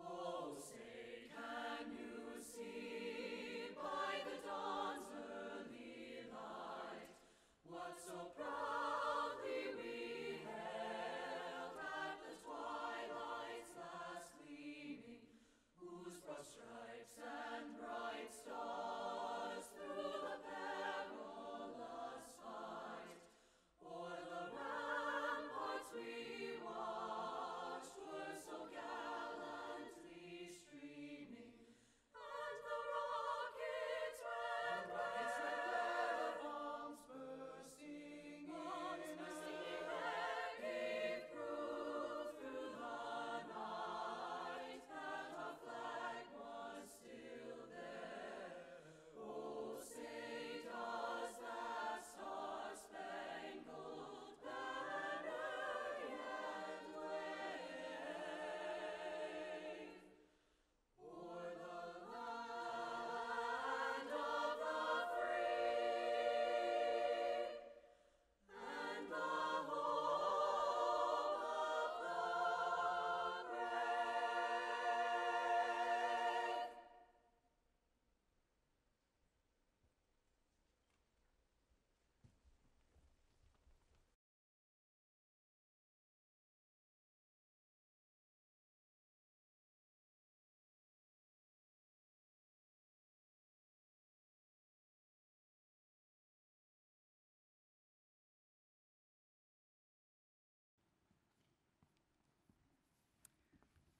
Oh, say, can you see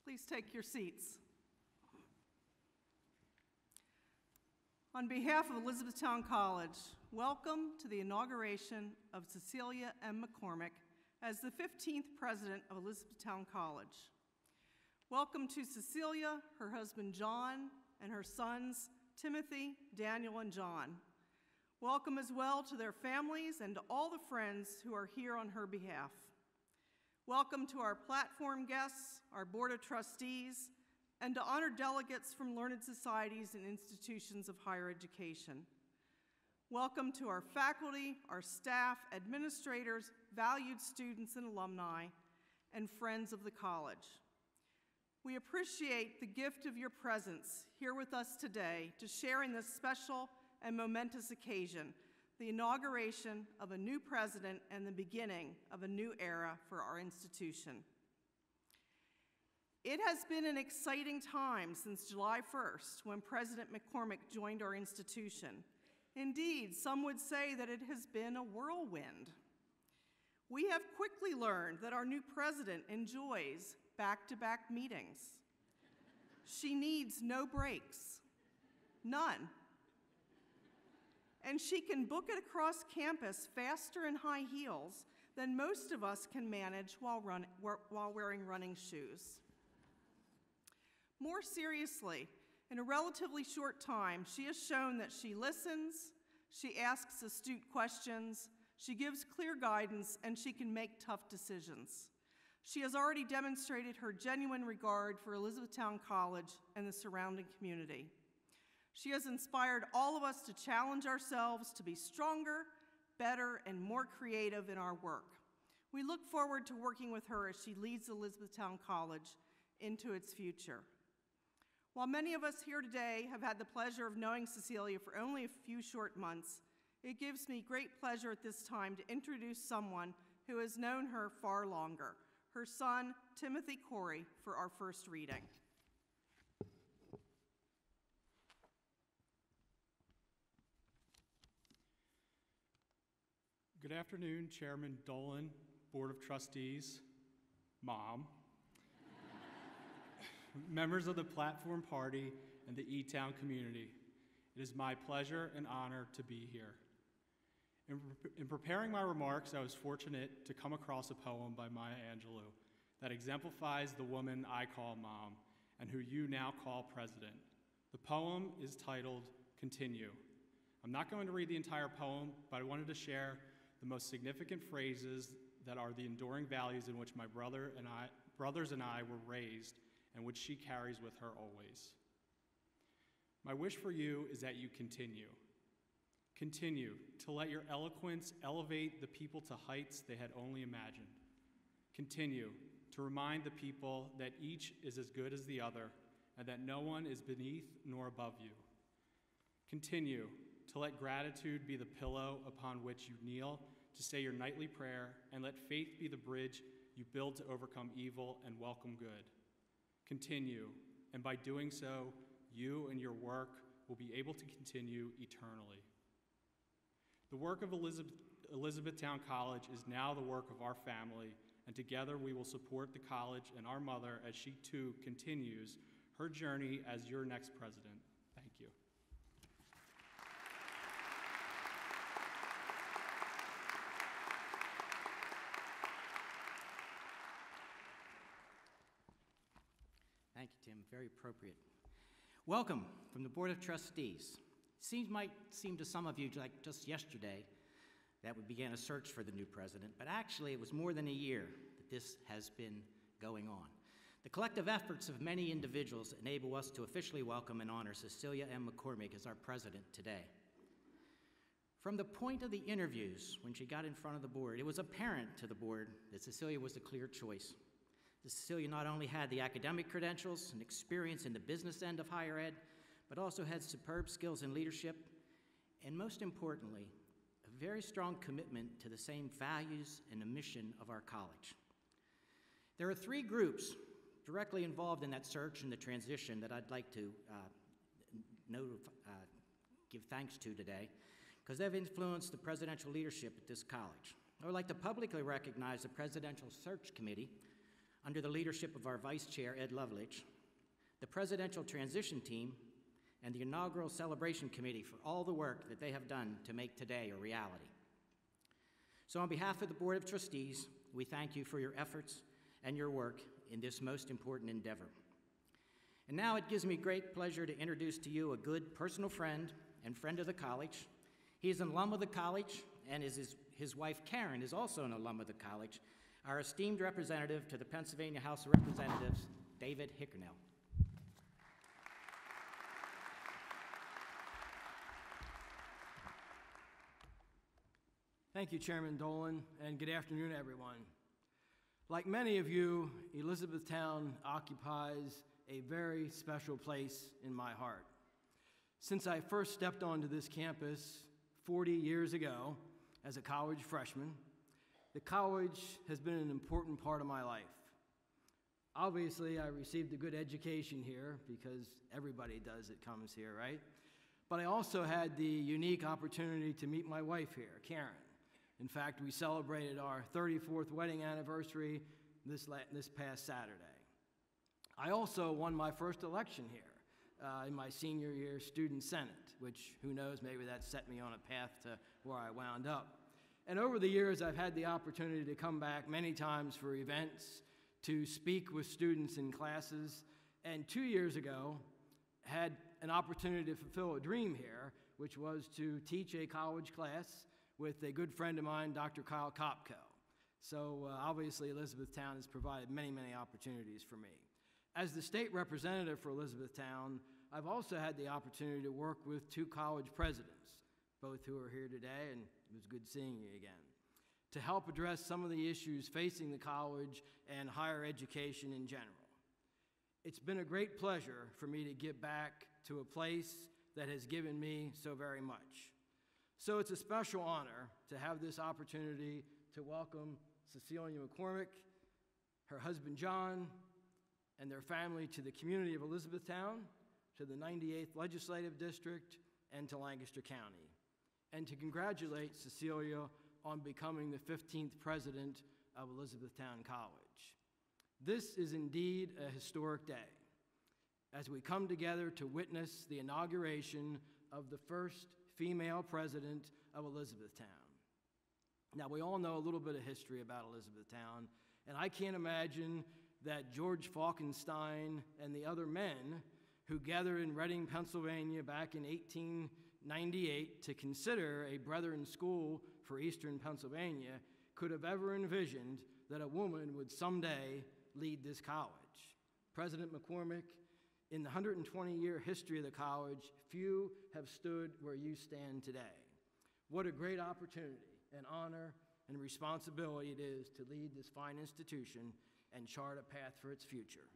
Please take your seats. On behalf of Elizabethtown College, welcome to the inauguration of Cecelia M. McCormick as the 15th president of Elizabethtown College. Welcome to Cecelia, her husband John, and her sons Timothy, Daniel, and John. Welcome as well to their families and to all the friends who are here on her behalf. Welcome to our platform guests, our board of trustees, and to honored delegates from learned societies and institutions of higher education. Welcome to our faculty, our staff, administrators, valued students and alumni, and friends of the college. We appreciate the gift of your presence here with us today to share in this special and momentous occasion, the inauguration of a new president and the beginning of a new era for our institution. It has been an exciting time since July 1st, when President McCormick joined our institution. Indeed, some would say that it has been a whirlwind. We have quickly learned that our new president enjoys back-to-back meetings. She needs no breaks, none. And she can book it across campus faster in high heels than most of us can manage while wearing running shoes. More seriously, in a relatively short time, she has shown that she listens, she asks astute questions, she gives clear guidance, and she can make tough decisions. She has already demonstrated her genuine regard for Elizabethtown College and the surrounding community. She has inspired all of us to challenge ourselves to be stronger, better, and more creative in our work. We look forward to working with her as she leads Elizabethtown College into its future. While many of us here today have had the pleasure of knowing Cecelia for only a few short months, it gives me great pleasure at this time to introduce someone who has known her far longer, her son, Timothy Corey, for our first reading. Good afternoon, Chairman Dolan, Board of Trustees, Mom, members of the Platform Party, and the E-Town community. It is my pleasure and honor to be here. In preparing my remarks, I was fortunate to come across a poem by Maya Angelou that exemplifies the woman I call Mom and who you now call President. The poem is titled, "Continue." I'm not going to read the entire poem, but I wanted to share the most significant phrases that are the enduring values in which my brothers and I were raised and which she carries with her always. My wish for you is that you continue. Continue to let your eloquence elevate the people to heights they had only imagined. Continue to remind the people that each is as good as the other and that no one is beneath nor above you. Continue to let gratitude be the pillow upon which you kneel to say your nightly prayer, and let faith be the bridge you build to overcome evil and welcome good. Continue, and by doing so, you and your work will be able to continue eternally. The work of Elizabethtown College is now the work of our family, and together we will support the college and our mother as she too continues her journey as your next president. Thank you. Thank you, Tim. Very appropriate. Welcome from the Board of Trustees. Might seem to some of you like just yesterday that we began a search for the new president, but actually it was more than a year that this has been going on. The collective efforts of many individuals enable us to officially welcome and honor Cecelia M. McCormick as our president today. From the point of the interviews, when she got in front of the board, it was apparent to the board that Cecelia was the clear choice. Cecelia not only had the academic credentials and experience in the business end of higher ed, but also had superb skills in leadership, and most importantly, a very strong commitment to the same values and the mission of our college. There are three groups directly involved in that search and the transition that I'd like to give thanks to today, because they've influenced the presidential leadership at this college. I would like to publicly recognize the Presidential Search Committee, under the leadership of our Vice Chair, Ed Loveridge, the Presidential Transition Team, and the Inaugural Celebration Committee for all the work that they have done to make today a reality. So on behalf of the Board of Trustees, we thank you for your efforts and your work in this most important endeavor. And now it gives me great pleasure to introduce to you a good personal friend and friend of the college. He is an alum of the college, and his wife Karen is also an alum of the college, our esteemed representative to the Pennsylvania House of Representatives, David Hickernell. Thank you, Chairman Dolan, and good afternoon, everyone. Like many of you, Elizabethtown occupies a very special place in my heart. Since I first stepped onto this campus 40 years ago as a college freshman, the college has been an important part of my life. Obviously, I received a good education here because everybody does that comes here, right? But I also had the unique opportunity to meet my wife here, Karen. In fact, we celebrated our 34th wedding anniversary this past Saturday. I also won my first election here in my senior year student senate, which, who knows, maybe that set me on a path to where I wound up. And over the years, I've had the opportunity to come back many times for events, to speak with students in classes, and 2 years ago, had an opportunity to fulfill a dream here, which was to teach a college class with a good friend of mine, Dr. Kyle Kopko. So obviously, Elizabethtown has provided many, many opportunities for me. As the state representative for Elizabethtown, I've also had the opportunity to work with 2 college presidents, both who are here today, and it was good seeing you again, to help address some of the issues facing the college and higher education in general. It's been a great pleasure for me to get back to a place that has given me so very much. So it's a special honor to have this opportunity to welcome Cecelia McCormick, her husband John, and their family to the community of Elizabethtown, to the 98th Legislative District, and to Lancaster County, and to congratulate Cecelia on becoming the 15th president of Elizabethtown College. This is indeed a historic day, as we come together to witness the inauguration of the first female president of Elizabethtown. Now, we all know a little bit of history about Elizabethtown, and I can't imagine that George Falkenstein and the other men who gathered in Reading, Pennsylvania back in 1898 to consider a Brethren school for Eastern Pennsylvania could have ever envisioned that a woman would someday lead this college. President McCormick, in the 120-year history of the college, few have stood where you stand today. What a great opportunity and honor and responsibility it is to lead this fine institution and chart a path for its future.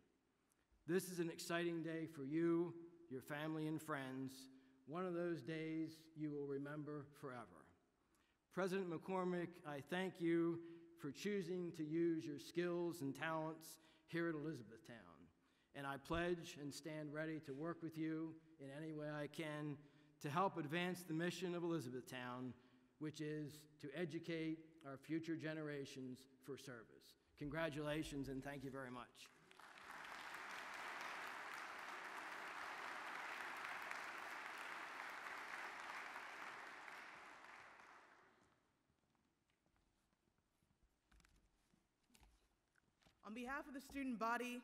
This is an exciting day for you, your family, and friends, one of those days you will remember forever. President McCormick, I thank you for choosing to use your skills and talents here at Elizabethtown, and I pledge and stand ready to work with you in any way I can to help advance the mission of Elizabethtown, which is to educate our future generations for service. Congratulations, and thank you very much. On behalf of the student body,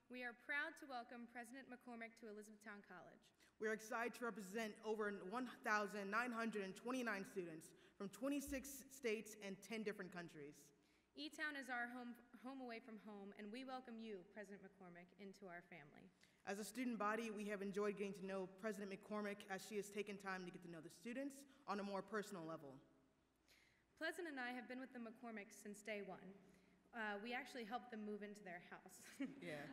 we are proud to welcome President McCormick to Elizabethtown College. we are excited to represent over 1,929 students from 26 states and 10 different countries. E-Town is our home away from home, and we welcome you, President McCormick, into our family. As a student body, we have enjoyed getting to know President McCormick as she has taken time to get to know the students on a more personal level. Pleasant and I have been with the McCormicks since day one. We actually helped them move into their house. Yeah.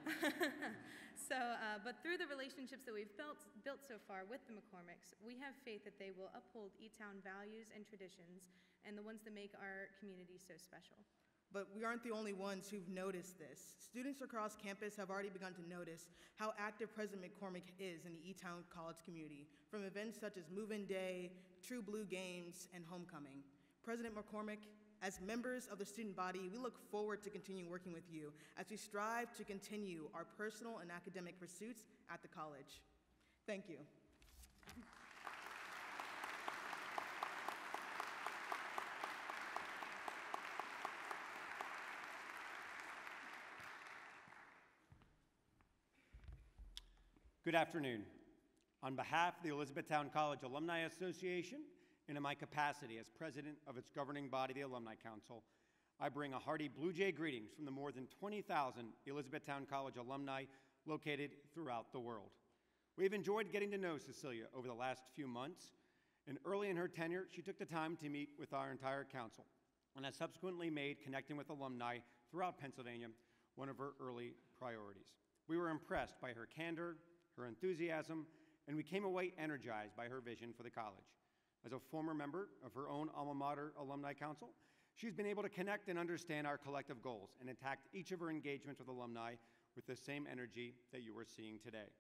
But through the relationships that we've built so far with the McCormicks, we have faith that they will uphold E-Town values and traditions and the ones that make our community so special. But we aren't the only ones who've noticed this. Students across campus have already begun to notice how active President McCormick is in the E-Town College community, from events such as Move-In Day, True Blue Games, and Homecoming. President McCormick, As members of the student body, we look forward to continue working with you as we strive to continue our personal and academic pursuits at the college. Thank you. Good afternoon. On behalf of the Elizabethtown College Alumni Association, and in my capacity as president of its governing body, the Alumni Council, I bring a hearty Blue Jay greetings from the more than 20,000 Elizabethtown College alumni located throughout the world. We've enjoyed getting to know Cecelia over the last few months, and early in her tenure, she took the time to meet with our entire council, and has subsequently made connecting with alumni throughout Pennsylvania one of her early priorities. We were impressed by her candor, her enthusiasm, and we came away energized by her vision for the college. As a former member of her own alma mater alumni council, she's been able to connect and understand our collective goals and attacked each of her engagements with alumni with the same energy that you are seeing today.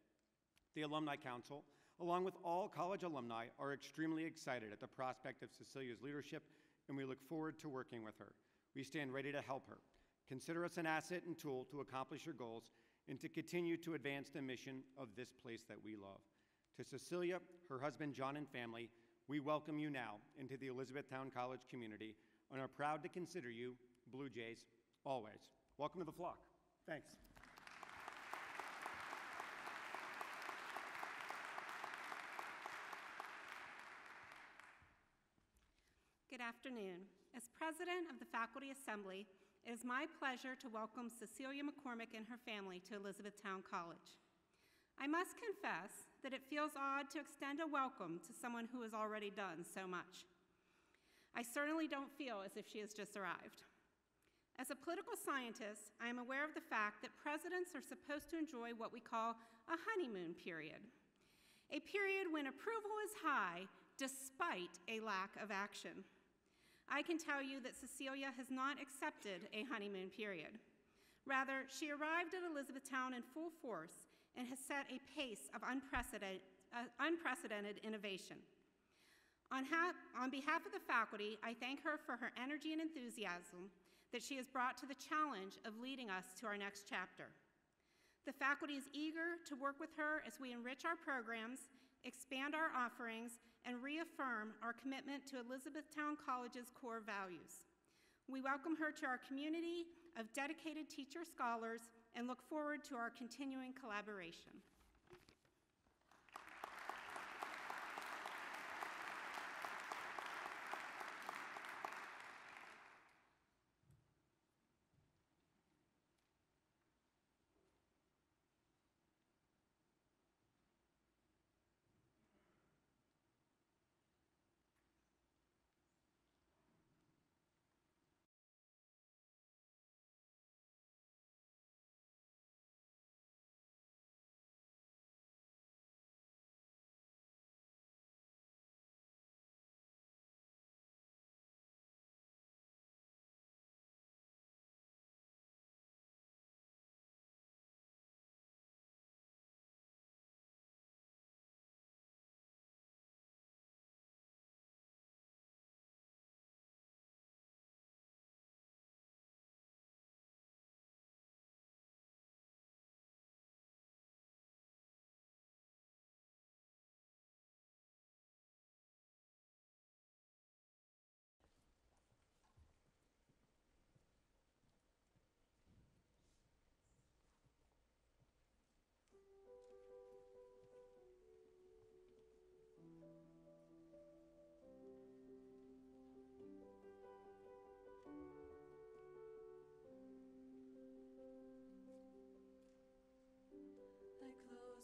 The Alumni Council, along with all college alumni, are extremely excited at the prospect of Cecilia's leadership, and we look forward to working with her. We stand ready to help her. Consider us an asset and tool to accomplish her goals and to continue to advance the mission of this place that we love. To Cecelia, her husband John, and family, we welcome you now into the Elizabethtown College community and are proud to consider you Blue Jays always. Welcome to the flock. Thanks. Good afternoon. As president of the Faculty Assembly, it is my pleasure to welcome Cecelia McCormick and her family to Elizabethtown College. I must confess that it feels odd to extend a welcome to someone who has already done so much. I certainly don't feel as if she has just arrived. As a political scientist, I am aware of the fact that presidents are supposed to enjoy what we call a honeymoon period, a period when approval is high despite a lack of action. I can tell you that Cecelia has not accepted a honeymoon period. Rather, she arrived at Elizabethtown in full force and has set a pace of unprecedented innovation. On behalf of the faculty, I thank her for her energy and enthusiasm that she has brought to the challenge of leading us to our next chapter. The faculty is eager to work with her as we enrich our programs, expand our offerings, and reaffirm our commitment to Elizabethtown College's core values. We welcome her to our community of dedicated teacher scholars and look forward to our continuing collaboration.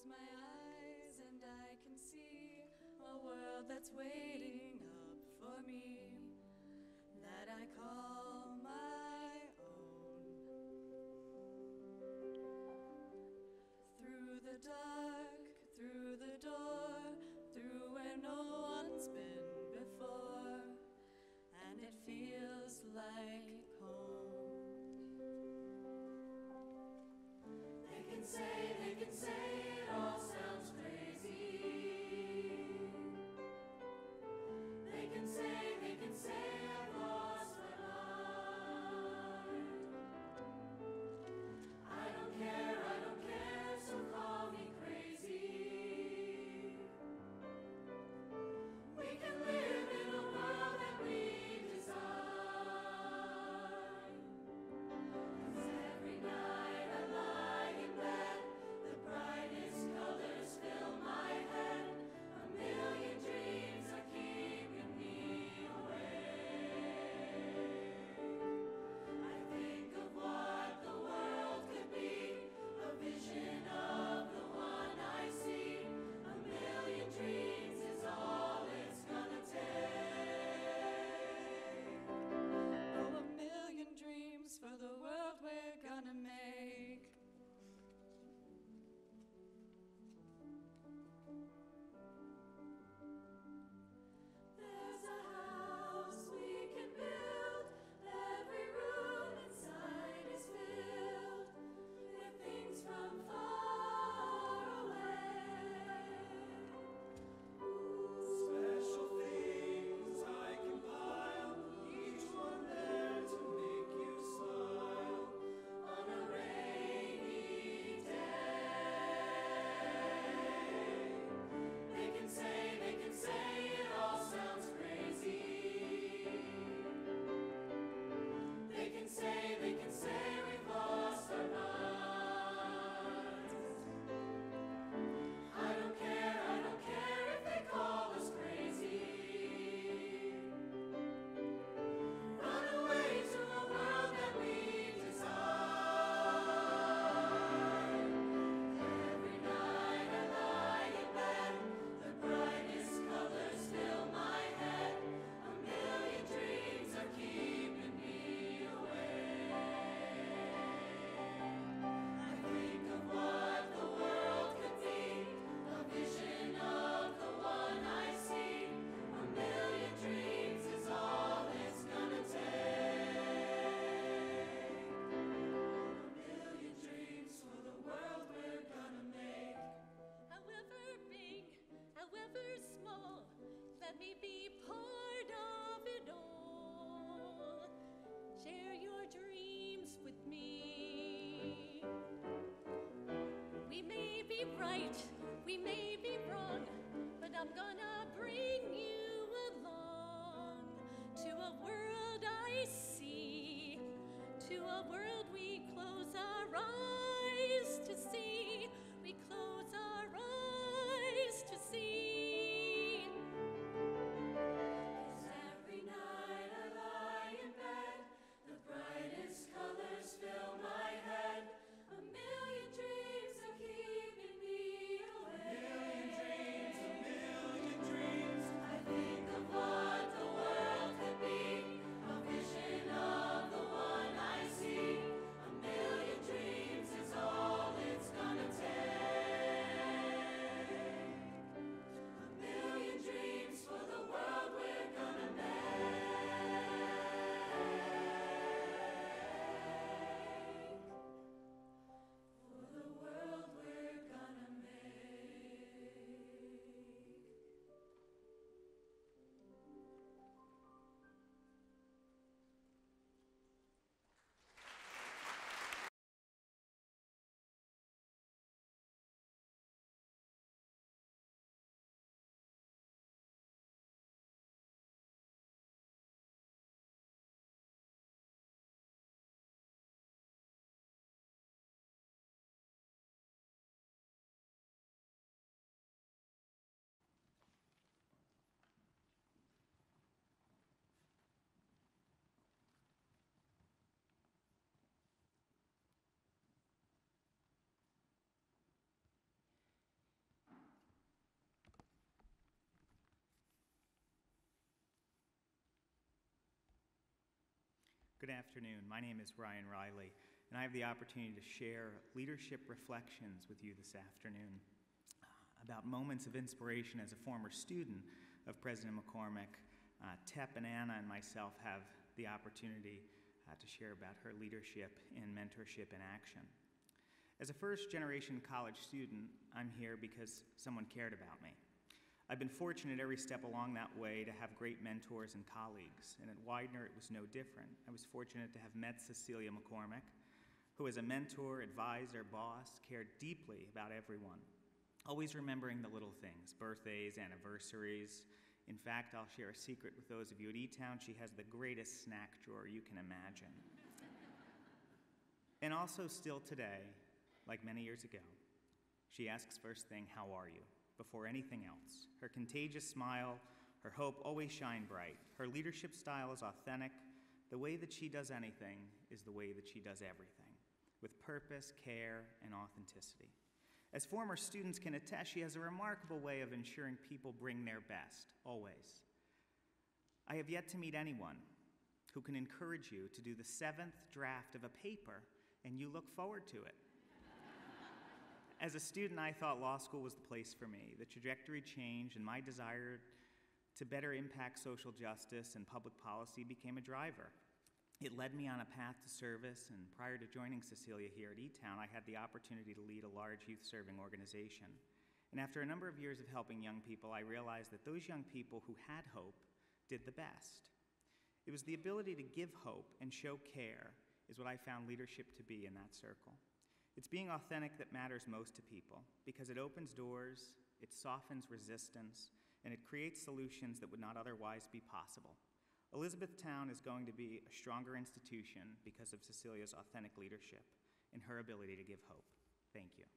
my eyes and I can see a world that's waiting up for me that I call my own. Through the dark, through the door, through where no one's been before, and it feels like home. They can say it all sounds crazy. They can say I've lost my right, we may be wrong, but I'm gonna bring you along to a world I see, to a world we close our eyes to see, we close our eyes to see. 'Cause every night I lie in bed, the brightest colors fill my head. A million dreams are keeping me awake. A million dreams. I think of what the world could be, a vision of the one I see. A million dreams is all it's gonna take. A million dreams for the world we're gonna make. For the world we're gonna make. Good afternoon. My name is Ryan Riley, and I have the opportunity to share leadership reflections with you this afternoon about moments of inspiration as a former student of President McCormick. Tep and Anna and myself have the opportunity to share about her leadership and mentorship in action. As a first-generation college student, I'm here because someone cared about me. I've been fortunate every step along that way to have great mentors and colleagues, and at Widener it was no different. I was fortunate to have met Cecelia McCormick, who as a mentor, advisor, boss, cared deeply about everyone, always remembering the little things, birthdays, anniversaries. In fact, I'll share a secret with those of you at E-Town. She has the greatest snack drawer you can imagine. And also still today, like many years ago, she asks first thing, "How are you?" before anything else. Her contagious smile, her hope always shine bright. Her leadership style is authentic. The way that she does anything is the way that she does everything, with purpose, care, and authenticity. As former students can attest, she has a remarkable way of ensuring people bring their best, always. I have yet to meet anyone who can encourage you to do the 7th draft of a paper and you look forward to it. As a student, I thought law school was the place for me. The trajectory changed, and my desire to better impact social justice and public policy became a driver. It led me on a path to service, and prior to joining Cecelia here at E-Town, I had the opportunity to lead a large youth-serving organization. And after a number of years of helping young people, I realized that those young people who had hope did the best. It was the ability to give hope and show care is what I found leadership to be in that circle. It's being authentic that matters most to people because it opens doors, it softens resistance, and it creates solutions that would not otherwise be possible. Elizabethtown is going to be a stronger institution because of Cecilia's authentic leadership and her ability to give hope. Thank you.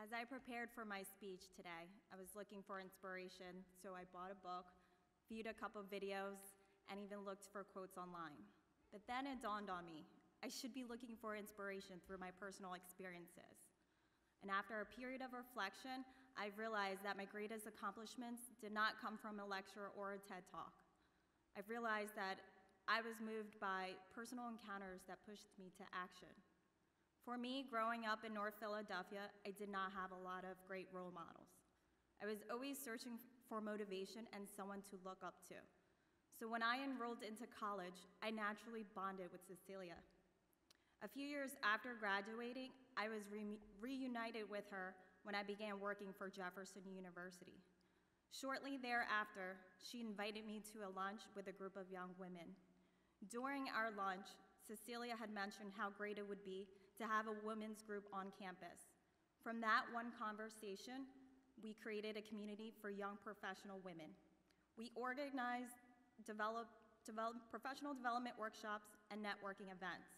As I prepared for my speech today, I was looking for inspiration, so I bought a book, viewed a couple videos, and even looked for quotes online. But then it dawned on me, I should be looking for inspiration through my personal experiences. And after a period of reflection, I realized that my greatest accomplishments did not come from a lecture or a TED Talk. I've realized that I was moved by personal encounters that pushed me to action. For me, growing up in North Philadelphia, I did not have a lot of great role models. I was always searching for motivation and someone to look up to. So when I enrolled into college, I naturally bonded with Cecelia. A few years after graduating, I was reunited with her when I began working for Jefferson University. Shortly thereafter, she invited me to a lunch with a group of young women. During our lunch, Cecelia had mentioned how great it would be to have a women's group on campus. From that one conversation, we created a community for young professional women. We organized, developed professional development workshops and networking events.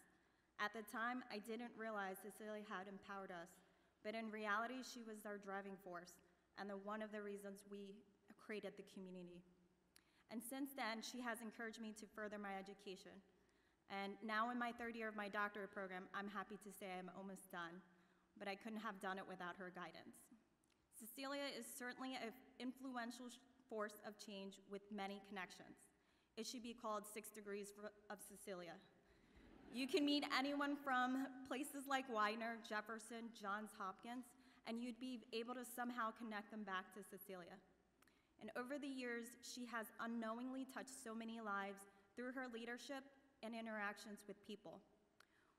At the time, I didn't realize Cecelia had empowered us, but in reality, she was our driving force and one of the reasons we created the community. And since then, she has encouraged me to further my education. And now in my third year of my doctorate program, I'm happy to say I'm almost done, but I couldn't have done it without her guidance. Cecelia is certainly an influential force of change with many connections. It should be called 6 Degrees of Cecelia. You can meet anyone from places like Widener, Jefferson, Johns Hopkins, and you'd be able to somehow connect them back to Cecelia. And over the years, she has unknowingly touched so many lives through her leadership and interactions with people.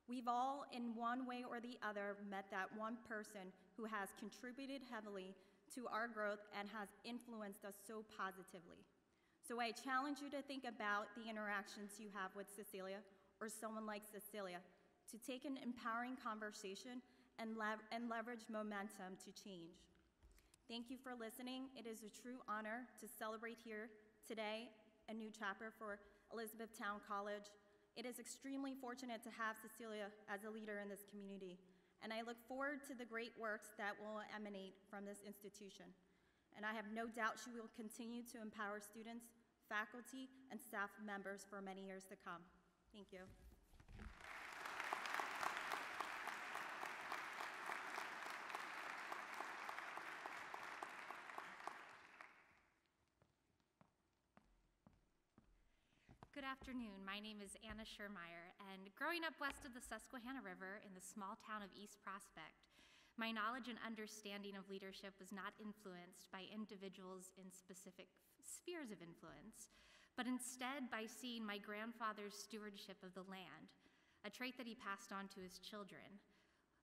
We've all, in one way or the other, met that one person who has contributed heavily to our growth and has influenced us so positively. So I challenge you to think about the interactions you have with Cecelia or someone like Cecelia, to take an empowering conversation and leverage momentum to change. Thank you for listening. It is a true honor to celebrate here today a new chapter for Elizabethtown College. It is extremely fortunate to have Cecelia as a leader in this community, and I look forward to the great works that will emanate from this institution. And I have no doubt she will continue to empower students, faculty, and staff members for many years to come. Thank you. Good afternoon. My name is Anna Schermeyer, and growing up west of the Susquehanna River in the small town of East Prospect, my knowledge and understanding of leadership was not influenced by individuals in specific spheres of influence, but instead by seeing my grandfather's stewardship of the land, a trait that he passed on to his children,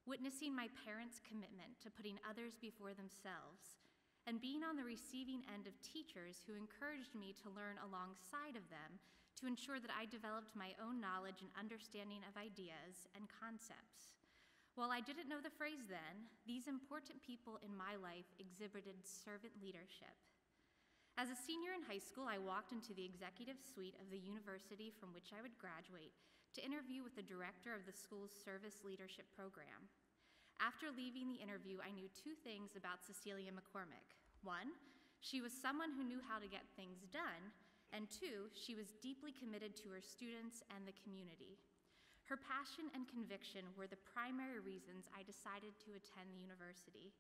witnessing my parents' commitment to putting others before themselves, and being on the receiving end of teachers who encouraged me to learn alongside of them to ensure that I developed my own knowledge and understanding of ideas and concepts. While I didn't know the phrase then, these important people in my life exhibited servant leadership. As a senior in high school, I walked into the executive suite of the university from which I would graduate to interview with the director of the school's service leadership program. After leaving the interview, I knew 2 things about Cecelia McCormick. 1, she was someone who knew how to get things done, and 2, she was deeply committed to her students and the community. Her passion and conviction were the primary reasons I decided to attend the university.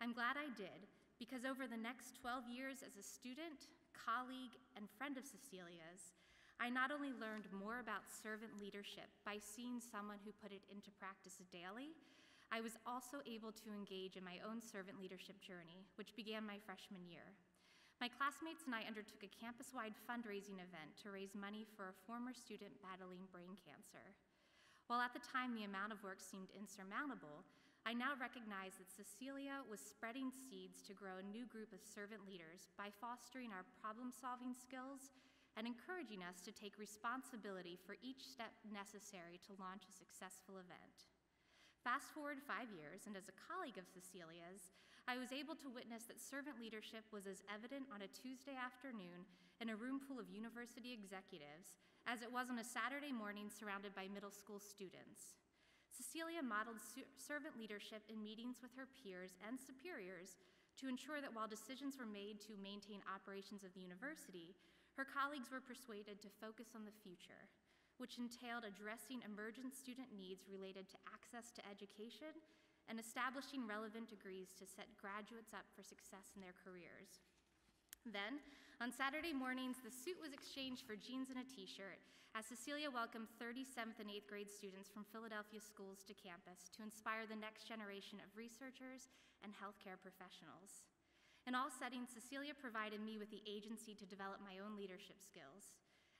I'm glad I did, because over the next 12 years as a student, colleague, and friend of Cecilia's, I not only learned more about servant leadership by seeing someone who put it into practice daily, I was also able to engage in my own servant leadership journey, which began my freshman year. My classmates and I undertook a campus-wide fundraising event to raise money for a former student battling brain cancer. While at the time the amount of work seemed insurmountable, I now recognize that Cecelia was spreading seeds to grow a new group of servant leaders by fostering our problem-solving skills and encouraging us to take responsibility for each step necessary to launch a successful event. Fast forward 5 years, and as a colleague of Cecilia's, I was able to witness that servant leadership was as evident on a Tuesday afternoon in a room full of university executives as it was on a Saturday morning surrounded by middle school students. Cecelia modeled servant leadership in meetings with her peers and superiors to ensure that while decisions were made to maintain operations of the university, her colleagues were persuaded to focus on the future, which entailed addressing emergent student needs related to access to education and establishing relevant degrees to set graduates up for success in their careers. Then, on Saturday mornings, the suit was exchanged for jeans and a t-shirt as Cecelia welcomed 37th and 8th grade students from Philadelphia schools to campus to inspire the next generation of researchers and healthcare professionals. In all settings, Cecelia provided me with the agency to develop my own leadership skills.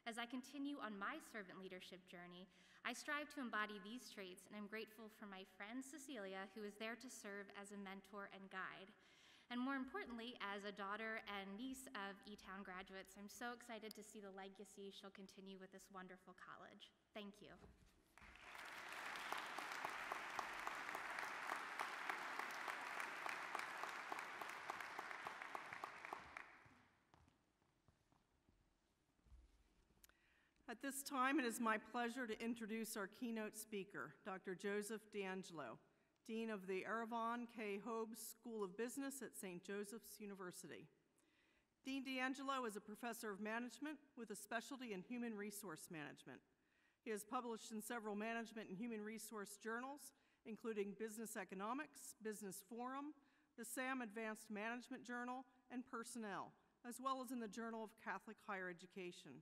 As I continue on my servant leadership journey, I strive to embody these traits, and I'm grateful for my friend Cecelia, who is there to serve as a mentor and guide. And more importantly, as a daughter and niece of E-Town graduates, I'm so excited to see the legacy she'll continue with this wonderful college. Thank you. At this time, it is my pleasure to introduce our keynote speaker, Dr. Joseph D'Angelo, Dean of the Erevon K. Hobbs School of Business at St. Joseph's University. Dean D'Angelo is a professor of management with a specialty in human resource management. He has published in several management and human resource journals, including Business Economics, Business Forum, the SAM Advanced Management Journal, and Personnel, as well as in the Journal of Catholic Higher Education.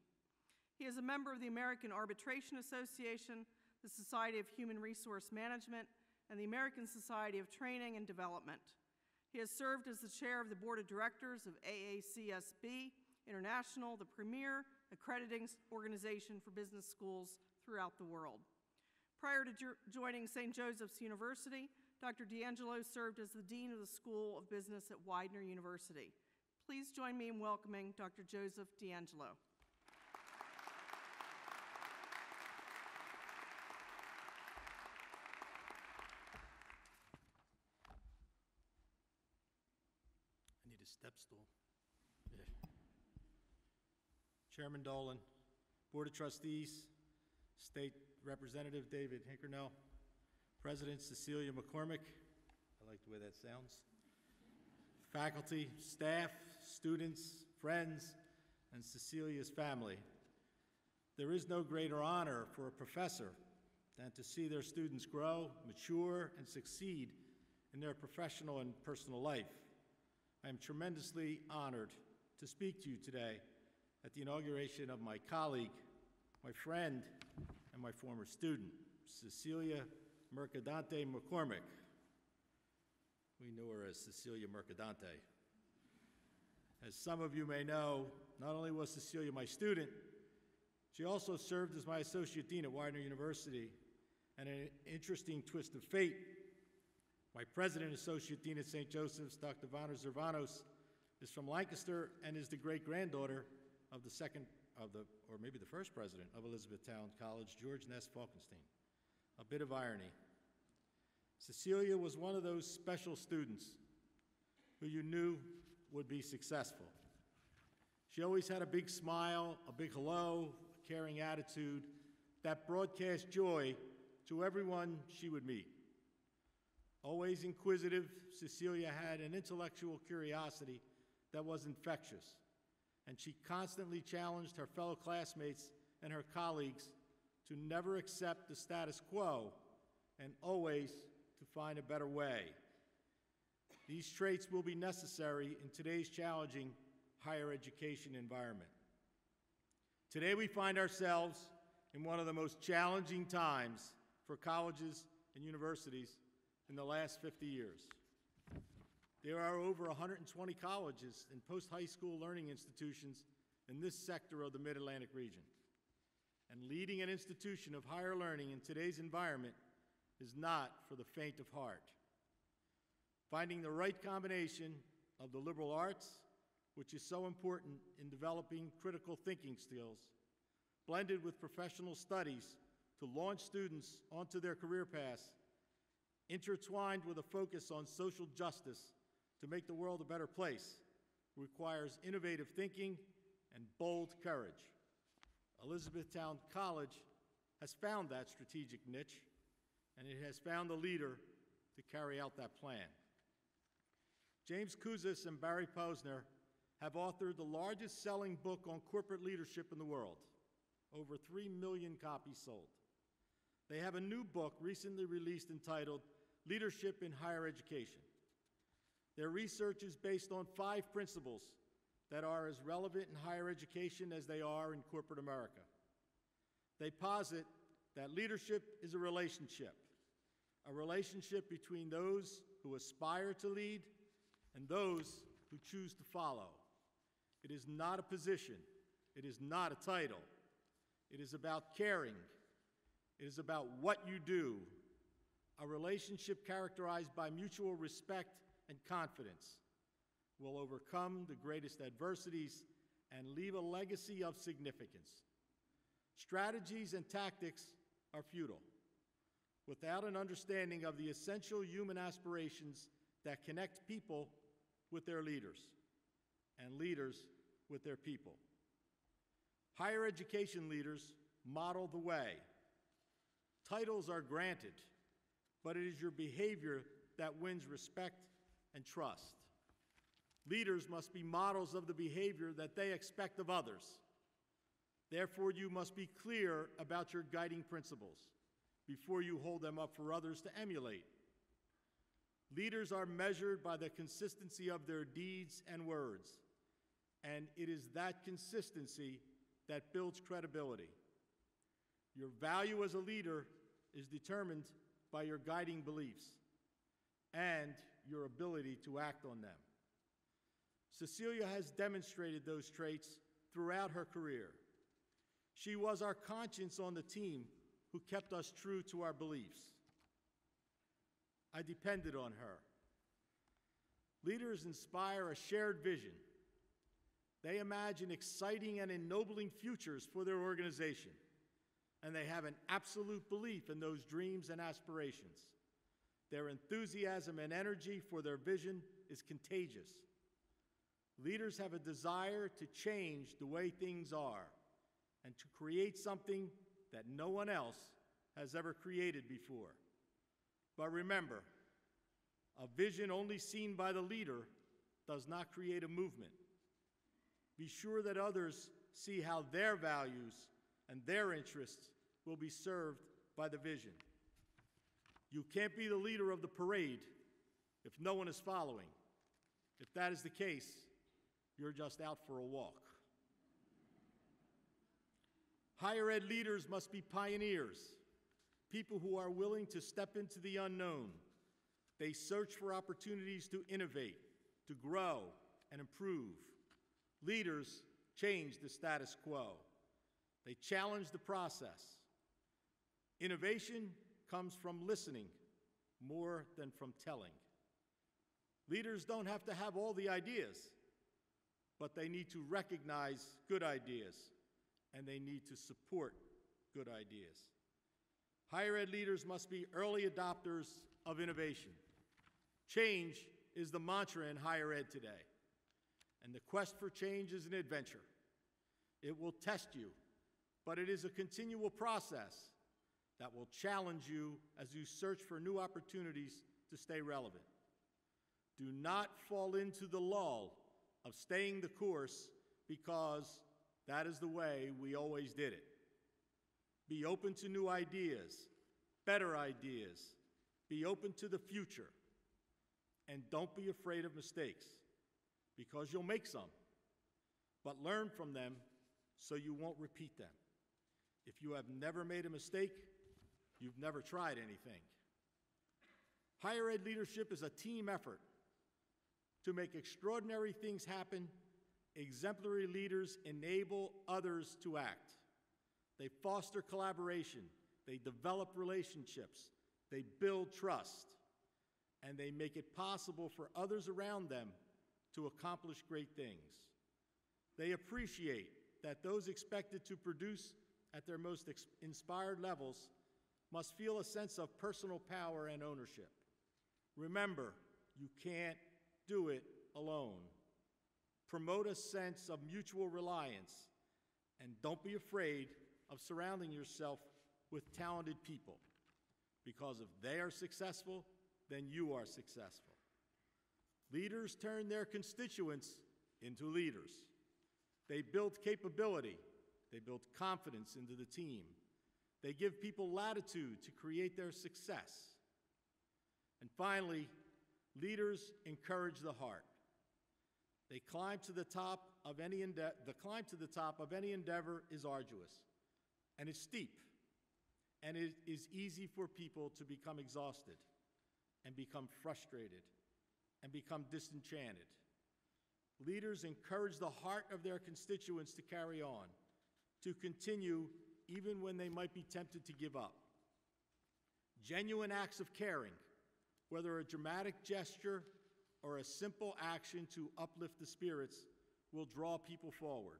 He is a member of the American Arbitration Association, the Society of Human Resource Management, and the American Society of Training and Development. He has served as the chair of the board of directors of AACSB International, the premier accrediting organization for business schools throughout the world. Prior to joining St. Joseph's University, Dr. D'Angelo served as the dean of the School of Business at Widener University. Please join me in welcoming Dr. Joseph D'Angelo. Step stool. Yeah. Chairman Dolan, Board of Trustees, State Representative David Hinkernell, President Cecelia McCormick, I like the way that sounds, faculty, staff, students, friends, and Cecilia's family. There is no greater honor for a professor than to see their students grow, mature, and succeed in their professional and personal life. I am tremendously honored to speak to you today at the inauguration of my colleague, my friend, and my former student, Cecelia Mercadante McCormick. We knew her as Cecelia Mercadante. As some of you may know, not only was Cecelia my student, she also served as my associate dean at Widener University, and an interesting twist of fate, my president and associate dean at St. Joseph's, Dr. Vanna Zervanos, is from Lancaster and is the great-granddaughter of the or maybe the first president of Elizabethtown College, George Ness Falkenstein. A bit of irony. Cecelia was one of those special students who you knew would be successful. She always had a big smile, a big hello, a caring attitude that broadcast joy to everyone she would meet. Always inquisitive, Cecelia had an intellectual curiosity that was infectious, and she constantly challenged her fellow classmates and her colleagues to never accept the status quo and always to find a better way. These traits will be necessary in today's challenging higher education environment. Today we find ourselves in one of the most challenging times for colleges and universities in the last 50 years. There are over 120 colleges and post-high school learning institutions in this sector of the Mid-Atlantic region. And leading an institution of higher learning in today's environment is not for the faint of heart. Finding the right combination of the liberal arts, which is so important in developing critical thinking skills, blended with professional studies to launch students onto their career paths, intertwined with a focus on social justice to make the world a better place, requires innovative thinking and bold courage. Elizabethtown College has found that strategic niche, and it has found a leader to carry out that plan. James Kouzes and Barry Posner have authored the largest selling book on corporate leadership in the world, over 3 million copies sold. They have a new book recently released entitled Leadership in Higher Education. Their research is based on 5 principles that are as relevant in higher education as they are in corporate America. They posit that leadership is a relationship between those who aspire to lead and those who choose to follow. It is not a position, it is not a title, It is about caring. It is about what you do. A relationship characterized by mutual respect and confidence will overcome the greatest adversities and leave a legacy of significance. Strategies and tactics are futile without an understanding of the essential human aspirations that connect people with their leaders and leaders with their people. Higher education leaders model the way. Titles are granted, but it is your behavior that wins respect and trust. Leaders must be models of the behavior that they expect of others. Therefore, you must be clear about your guiding principles before you hold them up for others to emulate. Leaders are measured by the consistency of their deeds and words, and it is that consistency that builds credibility. Your value as a leader is determined by your guiding beliefs and your ability to act on them. Cecelia has demonstrated those traits throughout her career. She was our conscience on the team who kept us true to our beliefs. I depended on her. Leaders inspire a shared vision. They imagine exciting and ennobling futures for their organization, and they have an absolute belief in those dreams and aspirations. Their enthusiasm and energy for their vision is contagious. Leaders have a desire to change the way things are and to create something that no one else has ever created before. But remember, a vision only seen by the leader does not create a movement. Be sure that others see how their values and their interests will be served by the vision. You can't be the leader of the parade if no one is following. If that is the case, you're just out for a walk. Higher ed leaders must be pioneers, people who are willing to step into the unknown. They search for opportunities to innovate, to grow, and improve. Leaders change the status quo. They challenge the process. Innovation comes from listening more than from telling. Leaders don't have to have all the ideas, but they need to recognize good ideas, and they need to support good ideas. Higher ed leaders must be early adopters of innovation. Change is the mantra in higher ed today, and the quest for change is an adventure. It will test you, but it is a continual process that will challenge you as you search for new opportunities to stay relevant. Do not fall into the lull of staying the course because that is the way we always did it. Be open to new ideas, better ideas. Be open to the future. And don't be afraid of mistakes, because you'll make some. But learn from them so you won't repeat them. If you have never made a mistake, you've never tried anything. Higher ed leadership is a team effort. To make extraordinary things happen, exemplary leaders enable others to act. They foster collaboration, they develop relationships, they build trust, and they make it possible for others around them to accomplish great things. They appreciate that those expected to produce at their most inspired levels must feel a sense of personal power and ownership. Remember, you can't do it alone. Promote a sense of mutual reliance, and don't be afraid of surrounding yourself with talented people, because if they are successful, then you are successful. Leaders turn their constituents into leaders. They build capability. They build confidence into the team. They give people latitude to create their success. And finally, leaders encourage the heart. The climb to the top of any endeavor is arduous, and it's steep, and it is easy for people to become exhausted and become frustrated and become disenchanted. Leaders encourage the heart of their constituents to carry on, to continue even when they might be tempted to give up. Genuine acts of caring, whether a dramatic gesture or a simple action to uplift the spirits, will draw people forward.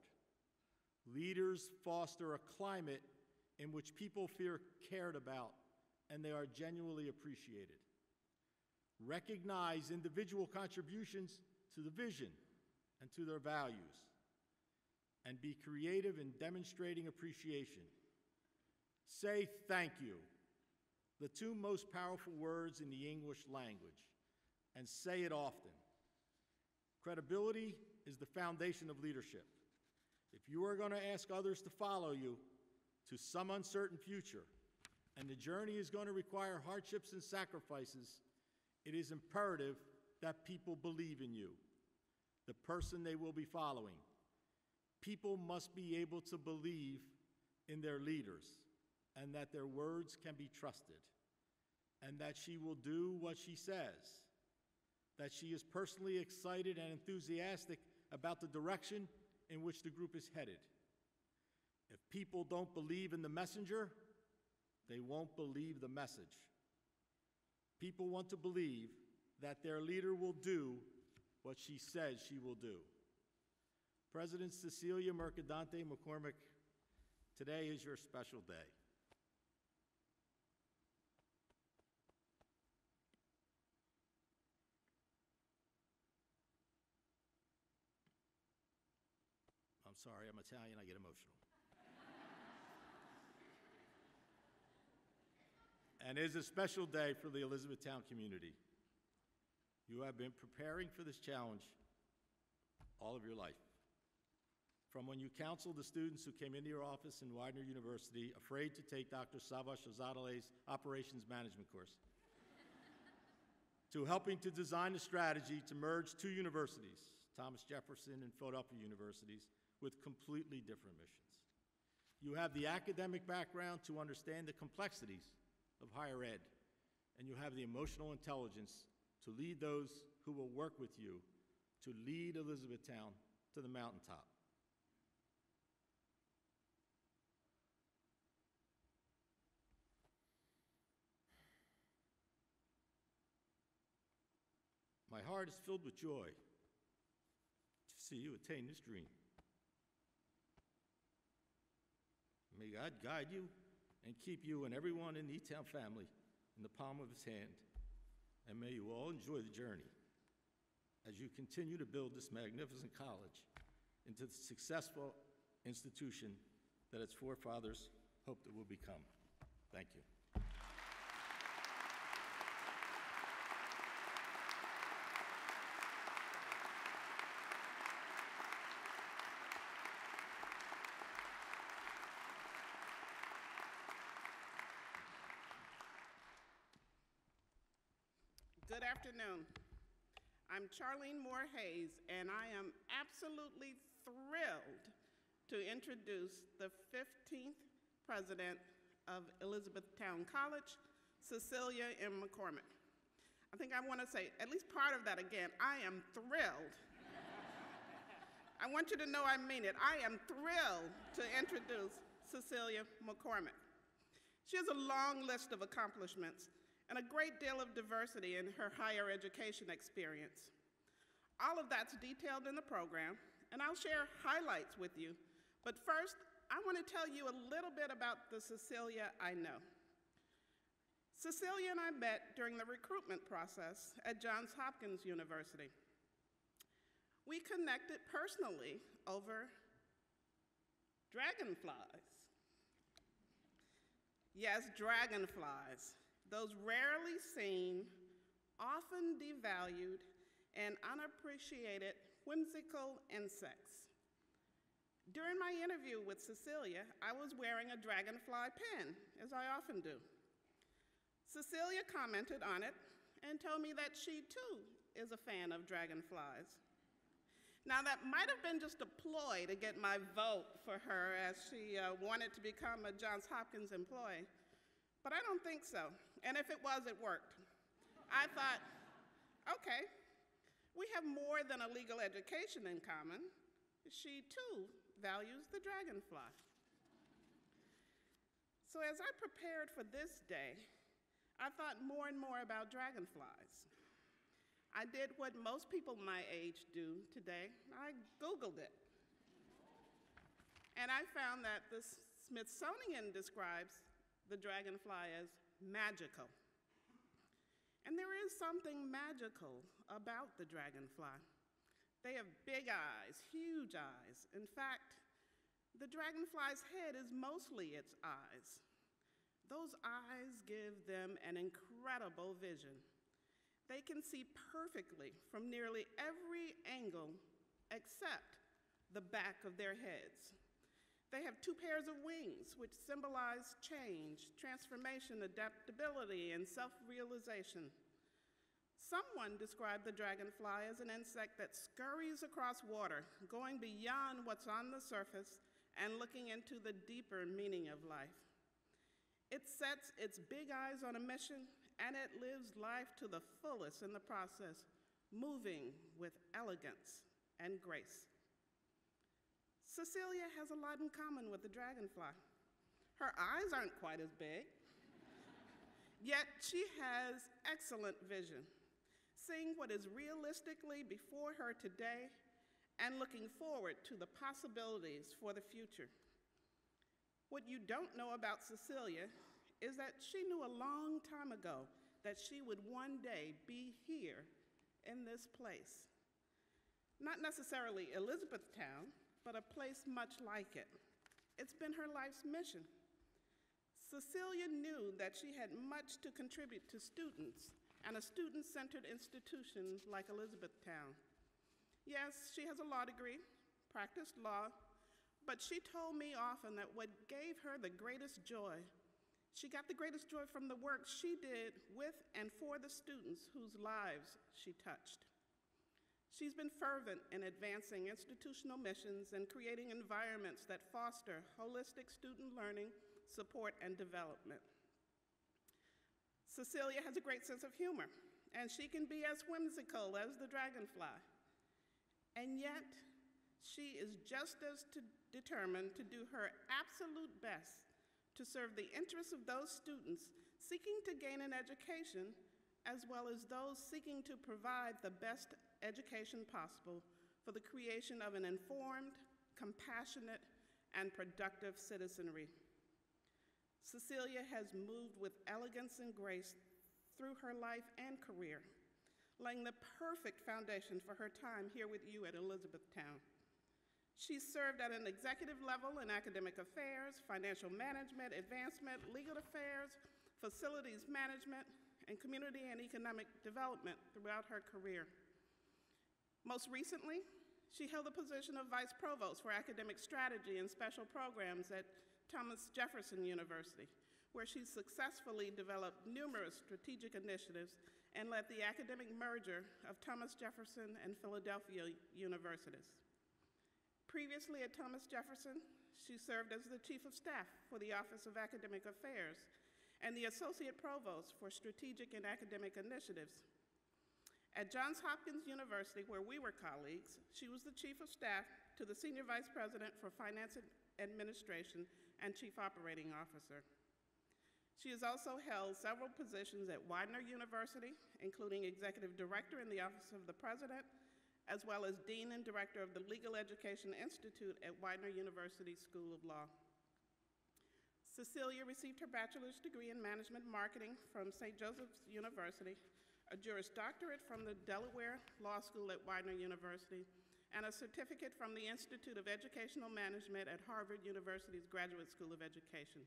Leaders foster a climate in which people feel cared about and they are genuinely appreciated. Recognize individual contributions to the vision and to their values, and be creative in demonstrating appreciation. Say thank you, the two most powerful words in the English language, and say it often. Credibility is the foundation of leadership. If you are going to ask others to follow you to some uncertain future, and the journey is going to require hardships and sacrifices, it is imperative that people believe in you, the person they will be following. People must be able to believe in their leaders and that their words can be trusted, and that she will do what she says, that she is personally excited and enthusiastic about the direction in which the group is headed. If people don't believe in the messenger, they won't believe the message. People want to believe that their leader will do what she says she will do. President Cecelia McCormick, today is your special day. I'm sorry, I'm Italian, I get emotional. And it is a special day for the Elizabethtown community. You have been preparing for this challenge all of your life. From when you counseled the students who came into your office in Widener University, afraid to take Dr. Savas Ozadale's operations management course, to helping to design a strategy to merge two universities, Thomas Jefferson and Philadelphia universities, with completely different missions. You have the academic background to understand the complexities of higher ed, and you have the emotional intelligence to lead those who will work with you to lead Elizabethtown to the mountaintop. My heart is filled with joy to see you attain this dream. May God guide you and keep you and everyone in the E-Town family in the palm of his hand. And may you all enjoy the journey as you continue to build this magnificent college into the successful institution that its forefathers hoped it will become. Thank you. Good afternoon. I'm Charlene Moore Hayes, and I am absolutely thrilled to introduce the 15th president of Elizabethtown College, Cecelia McCormick. I think I want to say at least part of that again. I am thrilled. I want you to know I mean it. I am thrilled to introduce Cecelia McCormick. She has a long list of accomplishments and a great deal of diversity in her higher education experience. All of that's detailed in the program, and I'll share highlights with you. But first, I want to tell you a little bit about the Cecelia I know. Cecelia and I met during the recruitment process at Johns Hopkins University. We connected personally over dragonflies. Yes, dragonflies. Those rarely seen, often devalued, and unappreciated whimsical insects. During my interview with Cecelia, I was wearing a dragonfly pin, as I often do. Cecelia commented on it and told me that she too is a fan of dragonflies. Now that might have been just a ploy to get my vote for her, as she wanted to become a Johns Hopkins employee. But I don't think so, and if it was, it worked. I thought, okay, we have more than a legal education in common. She too values the dragonfly. So as I prepared for this day, I thought more and more about dragonflies. I did what most people my age do today. I Googled it. And I found that the Smithsonian describes the dragonfly as magical. And there is something magical about the dragonfly. They have big eyes, huge eyes. In fact, the dragonfly's head is mostly its eyes. Those eyes give them an incredible vision. They can see perfectly from nearly every angle except the back of their heads. They have 2 pairs of wings, which symbolize change, transformation, adaptability, and self-realization. Someone described the dragonfly as an insect that scurries across water, going beyond what's on the surface and looking into the deeper meaning of life. It sets its big eyes on a mission, and it lives life to the fullest in the process, moving with elegance and grace. Cecelia has a lot in common with the dragonfly. Her eyes aren't quite as big, yet she has excellent vision, seeing what is realistically before her today and looking forward to the possibilities for the future. What you don't know about Cecelia is that she knew a long time ago that she would one day be here in this place. Not necessarily Elizabethtown, but a place much like it. It's been her life's mission. Cecelia knew that she had much to contribute to students and a student-centered institution like Elizabethtown. Yes, she has a law degree, practiced law, but she told me often that what gave her the greatest joy, she got the greatest joy from the work she did with and for the students whose lives she touched. She's been fervent in advancing institutional missions and creating environments that foster holistic student learning, support, and development. Cecelia has a great sense of humor, and she can be as whimsical as the dragonfly. And yet, she is just as determined to do her absolute best to serve the interests of those students seeking to gain an education, as well as those seeking to provide the best education possible for the creation of an informed, compassionate, and productive citizenry. Cecelia has moved with elegance and grace through her life and career, laying the perfect foundation for her time here with you at Elizabethtown. She served at an executive level in academic affairs, financial management, advancement, legal affairs, facilities management, and community and economic development throughout her career. Most recently, she held the position of Vice Provost for Academic Strategy and Special Programs at Thomas Jefferson University, where she successfully developed numerous strategic initiatives and led the academic merger of Thomas Jefferson and Philadelphia universities. Previously at Thomas Jefferson, she served as the Chief of Staff for the Office of Academic Affairs and the Associate Provost for Strategic and Academic Initiatives. At Johns Hopkins University, where we were colleagues, she was the Chief of Staff to the Senior Vice President for Finance Administration and Chief Operating Officer. She has also held several positions at Widener University, including Executive Director in the Office of the President, as well as Dean and Director of the Legal Education Institute at Widener University School of Law. Cecelia received her bachelor's degree in management marketing from St. Joseph's University, a Juris Doctorate from the Delaware Law School at Widener University, and a certificate from the Institute of Educational Management at Harvard University's Graduate School of Education.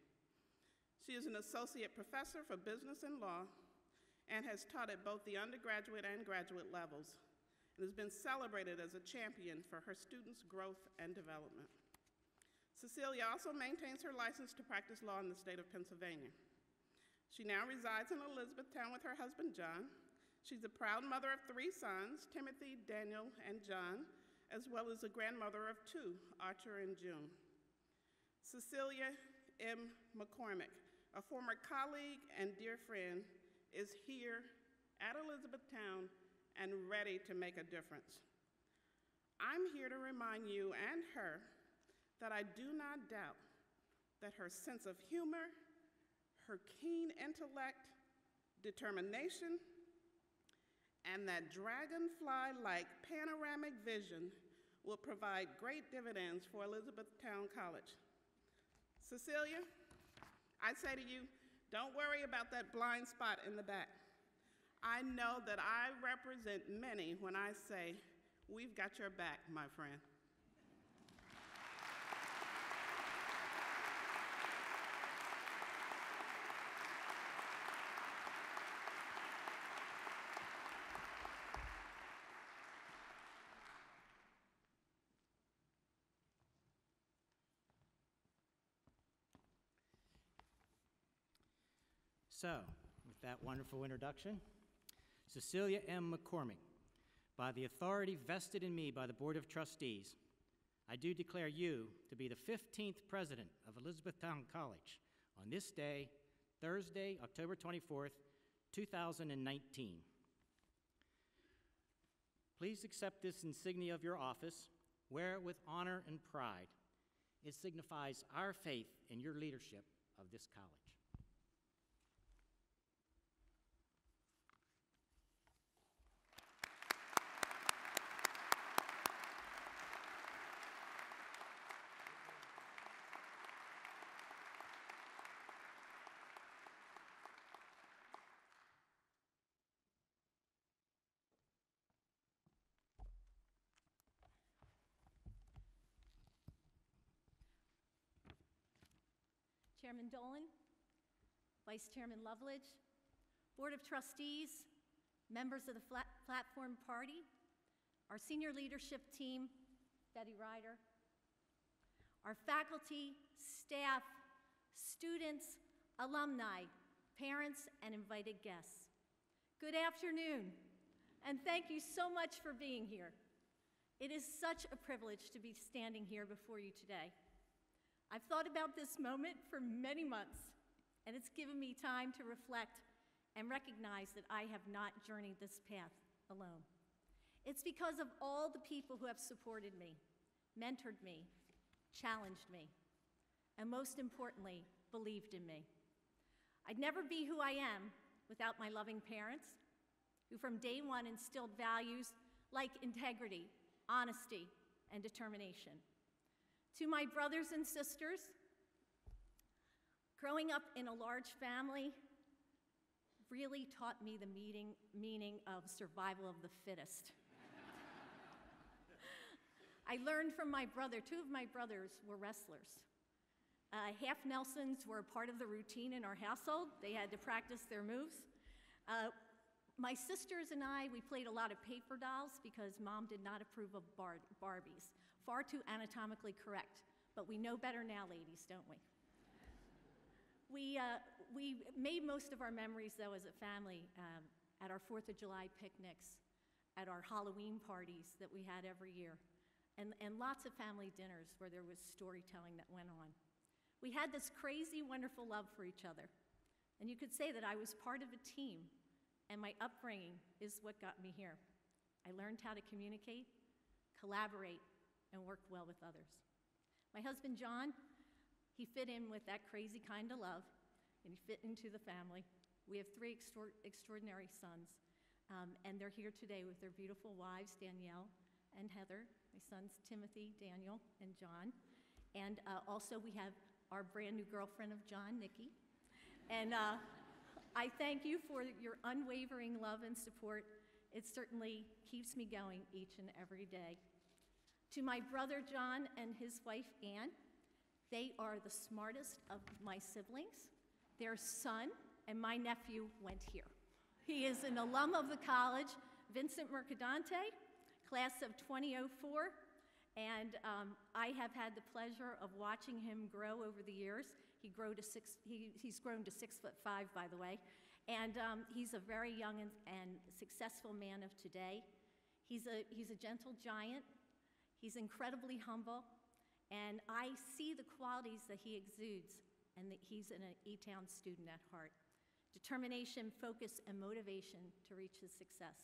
She is an associate professor for business and law and has taught at both the undergraduate and graduate levels, and has been celebrated as a champion for her students' growth and development. Cecelia also maintains her license to practice law in the state of Pennsylvania. She now resides in Elizabethtown with her husband, John. She's a proud mother of 3 sons, Timothy, Daniel, and John, as well as a grandmother of 2, Archer and June. Cecelia M. McCormick, a former colleague and dear friend, is here at Elizabethtown and ready to make a difference. I'm here to remind you and her that I do not doubt that her sense of humor her keen intellect, determination, and that dragonfly-like panoramic vision will provide great dividends for Elizabethtown College. Cecelia, I say to you, don't worry about that blind spot in the back. I know that I represent many when I say, we've got your back, my friend. So, with that wonderful introduction, Cecelia M. McCormick, by the authority vested in me by the Board of Trustees, I do declare you to be the 15th president of Elizabethtown College on this day, Thursday, October 24th, 2019. Please accept this insignia of your office, wear it with honor and pride. It signifies our faith in your leadership of this college. Chairman Dolan, Vice Chairman Loveledge, Board of Trustees, members of the Platform Party, our senior leadership team, Betty Ryder, our faculty, staff, students, alumni, parents, and invited guests. Good afternoon, and thank you so much for being here. It is such a privilege to be standing here before you today. I've thought about this moment for many months, and it's given me time to reflect and recognize that I have not journeyed this path alone. It's because of all the people who have supported me, mentored me, challenged me, and most importantly, believed in me. I'd never be who I am without my loving parents, who from day one instilled values like integrity, honesty, and determination. To my brothers and sisters, growing up in a large family really taught me the meaning of survival of the fittest. I learned from my brother. Two of my brothers were wrestlers. Half Nelsons were a part of the routine in our household. They had to practice their moves. My sisters and I, we played a lot of paper dolls because Mom did not approve of Barbies. Far too anatomically correct, but we know better now, ladies, don't we? We made most of our memories, though, as a family at our 4th of July picnics, at our Halloween parties that we had every year, and lots of family dinners where there was storytelling that went on. We had this crazy, wonderful love for each other, and you could say that I was part of a team, and my upbringing is what got me here. I learned how to communicate, collaborate, and work well with others. My husband, John, he fit in with that crazy kind of love, and he fit into the family. We have 3 extraordinary sons, and they're here today with their beautiful wives, Danielle and Heather, my sons, Timothy, Daniel, and John. And also we have our brand new girlfriend of John, Nikki. And I thank you for your unwavering love and support. It certainly keeps me going each and every day. To my brother John and his wife Ann, they are the smartest of my siblings. Their son and my nephew went here. He is an alum of the college, Vincent Mercadante, class of 2004, and I have had the pleasure of watching him grow over the years. He's grown to 6'5", by the way, and he's a very young and successful man of today. He's a gentle giant. He's incredibly humble, and I see the qualities that he exudes, and that he's an E-Town student at heart. Determination, focus, and motivation to reach his success.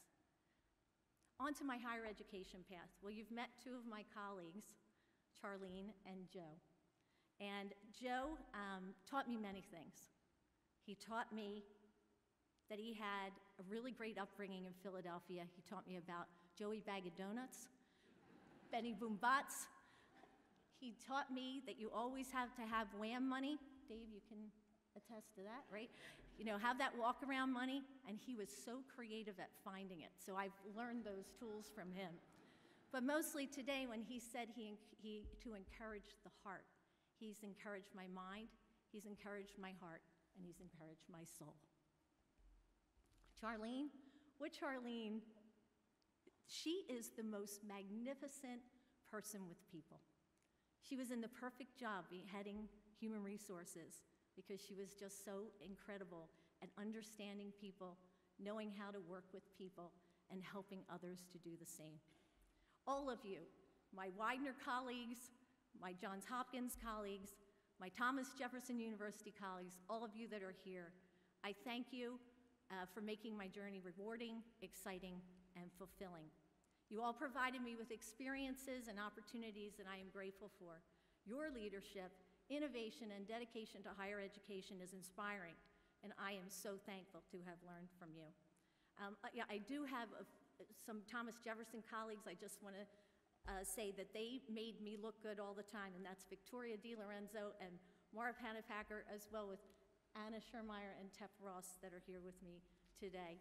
On to my higher education path. Well, you've met 2 of my colleagues, Charlene and Joe. And Joe taught me many things. He taught me that he had a really great upbringing in Philadelphia. He taught me about Joey Bag of Donuts, Benny Boom Bots. He taught me that you always have to have Wham money. Dave, you can attest to that, right? You know, have that walk around money, and he was so creative at finding it. So I've learned those tools from him. But mostly today, when he said to encourage the heart, he's encouraged my mind, he's encouraged my heart, and he's encouraged my soul. Charlene, she is the most magnificent person with people. She was in the perfect job heading human resources because she was just so incredible at understanding people, knowing how to work with people, and helping others to do the same. All of you, my Widener colleagues, my Johns Hopkins colleagues, my Thomas Jefferson University colleagues, all of you that are here, I thank you for making my journey rewarding, exciting, and fulfilling. You all provided me with experiences and opportunities that I am grateful for. Your leadership, innovation, and dedication to higher education is inspiring, and I am so thankful to have learned from you. I do have some Thomas Jefferson colleagues. I just want to say that they made me look good all the time, and that's Victoria DiLorenzo and Maura Panapacker, as well with Anna Schermeyer and Tep Ross that are here with me today.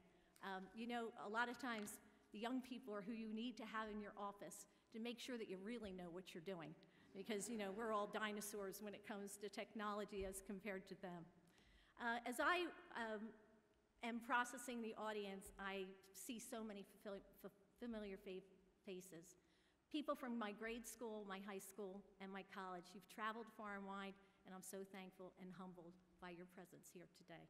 You know, a lot of times the young people are who you need to have in your office to make sure that you really know what you're doing, because, you know, we're all dinosaurs when it comes to technology as compared to them. As I am processing the audience, I see so many familiar faces. People from my grade school, my high school, and my college. You've traveled far and wide, and I'm so thankful and humbled by your presence here today.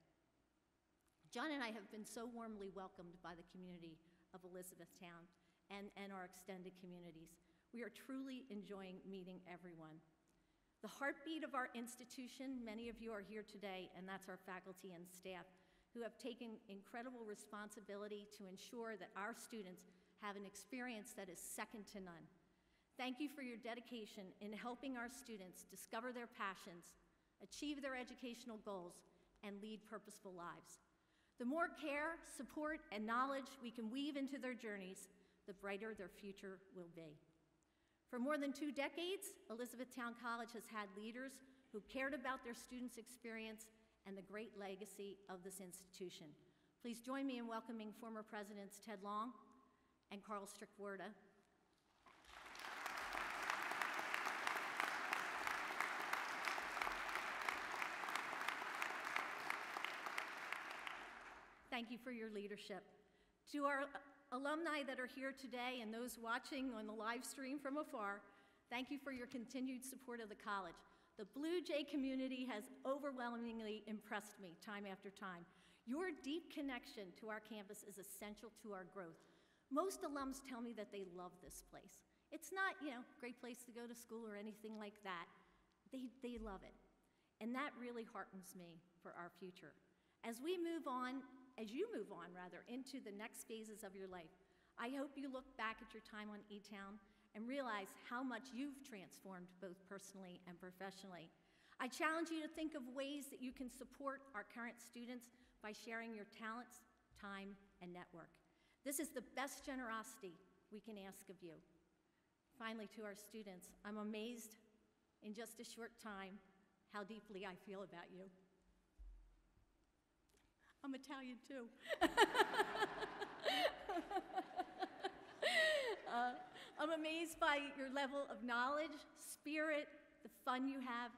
John and I have been so warmly welcomed by the community of Elizabethtown and our extended communities. We are truly enjoying meeting everyone. The heartbeat of our institution, many of you are here today, and that's our faculty and staff, who have taken incredible responsibility to ensure that our students have an experience that is second to none. Thank you for your dedication in helping our students discover their passions, achieve their educational goals, and lead purposeful lives. The more care, support, and knowledge we can weave into their journeys, the brighter their future will be. For more than 2 decades, Elizabethtown College has had leaders who cared about their students' experience and the great legacy of this institution. Please join me in welcoming former Presidents Ted Long and Carl Strickwerda. Thank you for your leadership. To our alumni that are here today and those watching on the live stream from afar, thank you for your continued support of the college. The Blue Jay community has overwhelmingly impressed me time after time. Your deep connection to our campus is essential to our growth. Most alums tell me that they love this place. It's not, you know, a great place to go to school or anything like that. They love it. And that really heartens me for our future. As you move on, into the next phases of your life, I hope you look back at your time on E-Town and realize how much you've transformed both personally and professionally. I challenge you to think of ways that you can support our current students by sharing your talents, time, and network. This is the best generosity we can ask of you. Finally, to our students, I'm amazed in just a short time how deeply I feel about you. I'm Italian too. I'm amazed by your level of knowledge, spirit, the fun you have,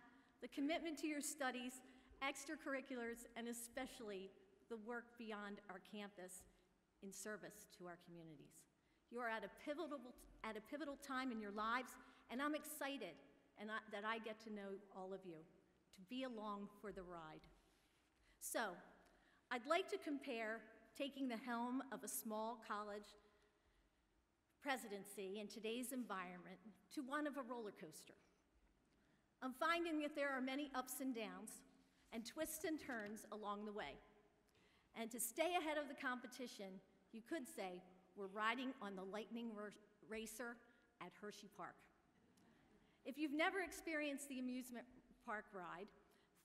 the commitment to your studies, extracurriculars, and especially the work beyond our campus in service to our communities. You are at a pivotal time in your lives, and I'm excited that I get to know all of you, to be along for the ride. So, I'd like to compare taking the helm of a small college presidency in today's environment to one of a roller coaster. I'm finding that there are many ups and downs and twists and turns along the way. And to stay ahead of the competition, you could say we're riding on the lightning racer at Hershey Park. If you've never experienced the amusement park ride,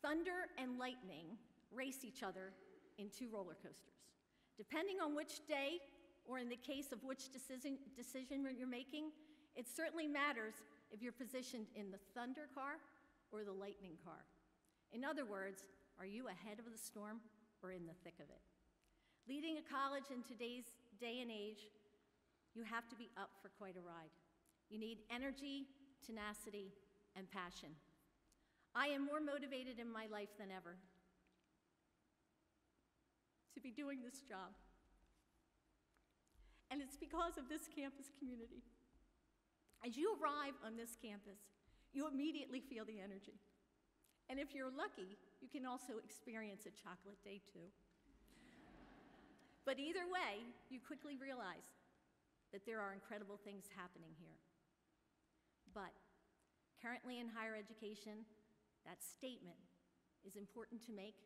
thunder and lightning race each other in 2 roller coasters. Depending on which day, or in the case of which decision you're making, it certainly matters if you're positioned in the thunder car or the lightning car. In other words, are you ahead of the storm or in the thick of it? Leading a college in today's day and age, you have to be up for quite a ride. You need energy, tenacity, and passion. I am more motivated in my life than ever to be doing this job. And it's because of this campus community. As you arrive on this campus, you immediately feel the energy. And if you're lucky, you can also experience a chocolate day too. But either way, you quickly realize that there are incredible things happening here. But currently in higher education, that statement is important to make,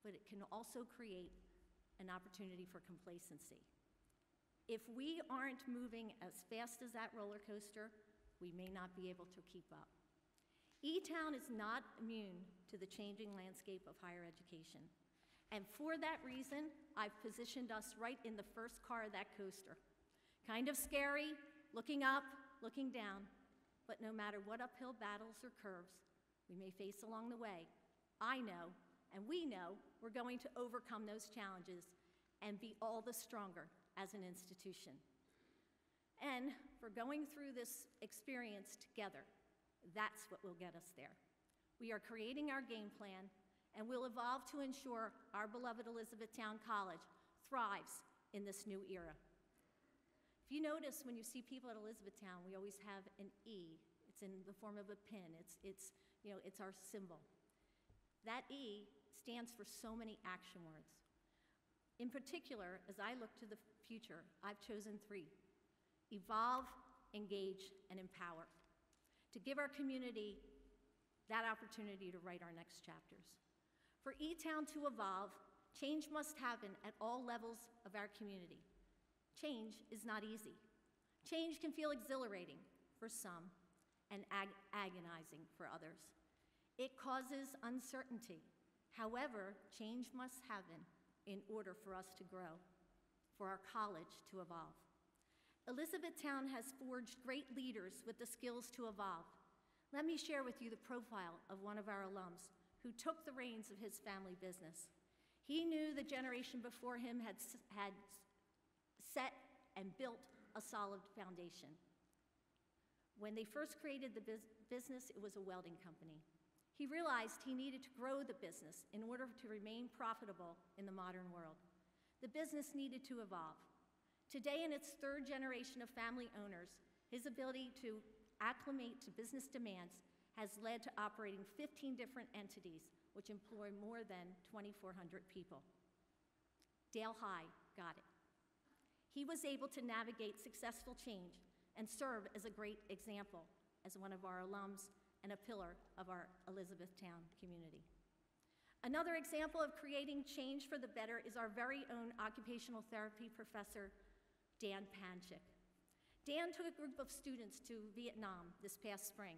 but it can also create an opportunity for complacency. If we aren't moving as fast as that roller coaster, we may not be able to keep up. E-Town is not immune to the changing landscape of higher education. And for that reason, I've positioned us right in the first car of that coaster. Kind of scary, looking up, looking down, but no matter what uphill battles or curves we may face along the way, I know, and we know, we're going to overcome those challenges and be all the stronger as an institution. And for going through this experience together, that's what will get us there. We are creating our game plan, and we'll evolve to ensure our beloved Elizabethtown College thrives in this new era. If you notice, when you see people at Elizabethtown, we always have an E. It's in the form of a pin. It's our symbol. That E stands for so many action words. In particular, as I look to the future, I've chosen 3: evolve, engage, and empower, to give our community that opportunity to write our next chapters. For E-Town to evolve, change must happen at all levels of our community. Change is not easy. Change can feel exhilarating for some and agonizing for others. It causes uncertainty. However, change must happen in order for us to grow, for our college to evolve. Elizabethtown has forged great leaders with the skills to evolve. Let me share with you the profile of one of our alums who took the reins of his family business. He knew the generation before him had set and built a solid foundation. When they first created the business, it was a welding company. He realized he needed to grow the business in order to remain profitable in the modern world. The business needed to evolve. Today, in its 3rd generation of family owners, his ability to acclimate to business demands has led to operating 15 different entities, which employ more than 2,400 people. Dale High got it. He was able to navigate successful change and serve as a great example as one of our alums and a pillar of our Elizabethtown community. Another example of creating change for the better is our very own occupational therapy professor, Dan Panchik. Dan took a group of students to Vietnam this past spring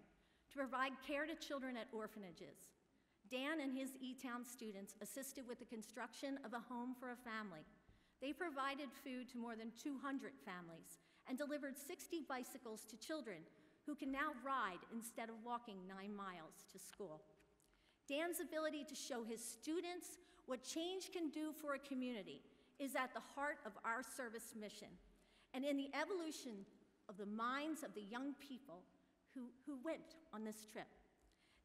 to provide care to children at orphanages. Dan and his E-Town students assisted with the construction of a home for a family. They provided food to more than 200 families and delivered 60 bicycles to children who can now ride instead of walking 9 miles to school. Dan's ability to show his students what change can do for a community is at the heart of our service mission and in the evolution of the minds of the young people who went on this trip.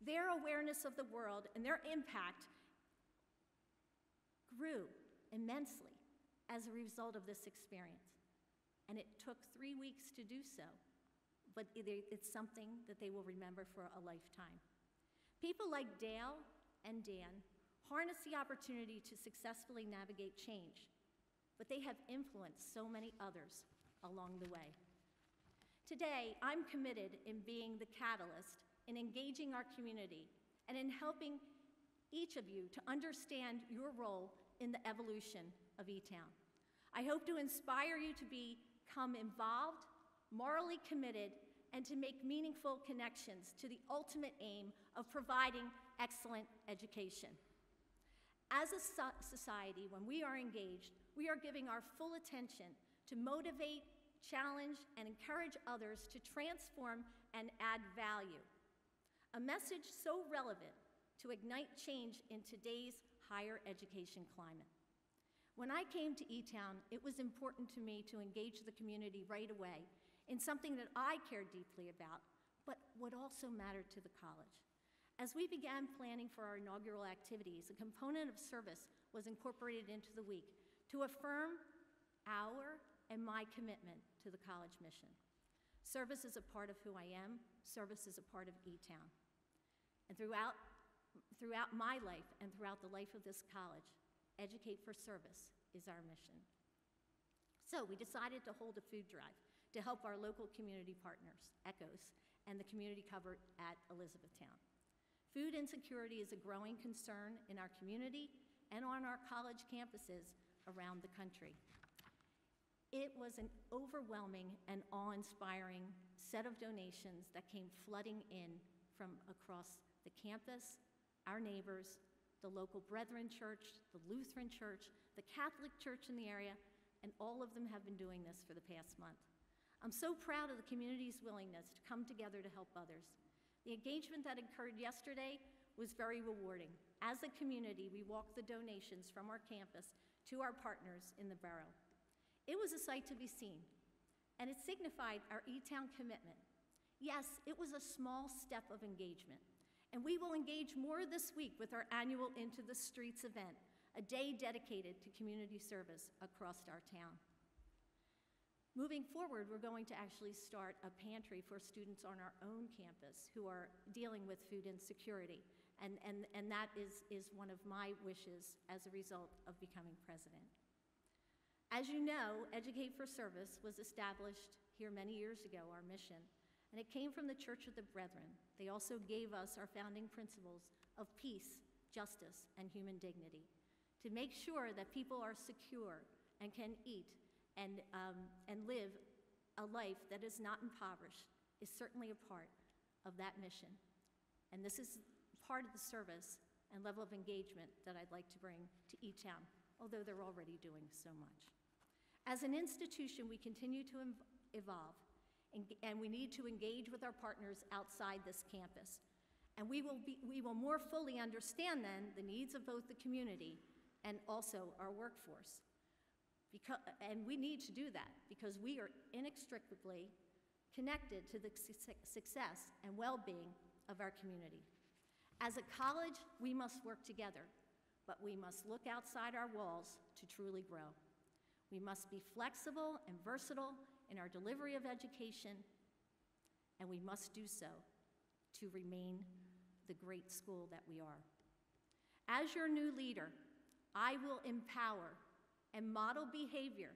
Their awareness of the world and their impact grew immensely as a result of this experience. And it took 3 weeks to do so, but it's something that they will remember for a lifetime. People like Dale and Dan harness the opportunity to successfully navigate change, but they have influenced so many others along the way. Today, I'm committed in being the catalyst in engaging our community and in helping each of you to understand your role in the evolution of E-Town. I hope to inspire you to become involved, morally committed, and to make meaningful connections to the ultimate aim of providing excellent education. As a society, when we are engaged, we are giving our full attention to motivate, challenge, and encourage others to transform and add value. A message so relevant to ignite change in today's higher education climate. When I came to E-Town, it was important to me to engage the community right away in something that I cared deeply about, but what also mattered to the college. As we began planning for our inaugural activities, a component of service was incorporated into the week to affirm our and my commitment to the college mission. Service is a part of who I am. Service is a part of E-Town. And throughout my life and throughout the life of this college, Educate for Service is our mission. So we decided to hold a food drive to help our local community partners, ECHOS, and the community covered at Elizabethtown. Food insecurity is a growing concern in our community and on our college campuses around the country. It was an overwhelming and awe-inspiring set of donations that came flooding in from across the campus, our neighbors, the local Brethren Church, the Lutheran Church, the Catholic Church in the area, and all of them have been doing this for the past month. I'm so proud of the community's willingness to come together to help others. The engagement that occurred yesterday was very rewarding. As a community, we walked the donations from our campus to our partners in the borough. It was a sight to be seen, and it signified our E-Town commitment. Yes, it was a small step of engagement, and we will engage more this week with our annual Into the Streets event, a day dedicated to community service across our town. Moving forward, we're going to actually start a pantry for students on our own campus who are dealing with food insecurity, and that is one of my wishes as a result of becoming president. As you know, Educate for Service was established here many years ago, our mission, and it came from the Church of the Brethren. They also gave us our founding principles of peace, justice, and human dignity to make sure that people are secure and can eat and live a life that is not impoverished is certainly a part of that mission. And this is part of the service and level of engagement that I'd like to bring to E-Town, although they're already doing so much. As an institution, we continue to evolve, and we need to engage with our partners outside this campus. And we will more fully understand then the needs of both the community and also our workforce. And we need to do that because we are inextricably connected to the success and well-being of our community. As a college, we must work together, but we must look outside our walls to truly grow. We must be flexible and versatile in our delivery of education, and we must do so to remain the great school that we are. As your new leader, I will empower and model behavior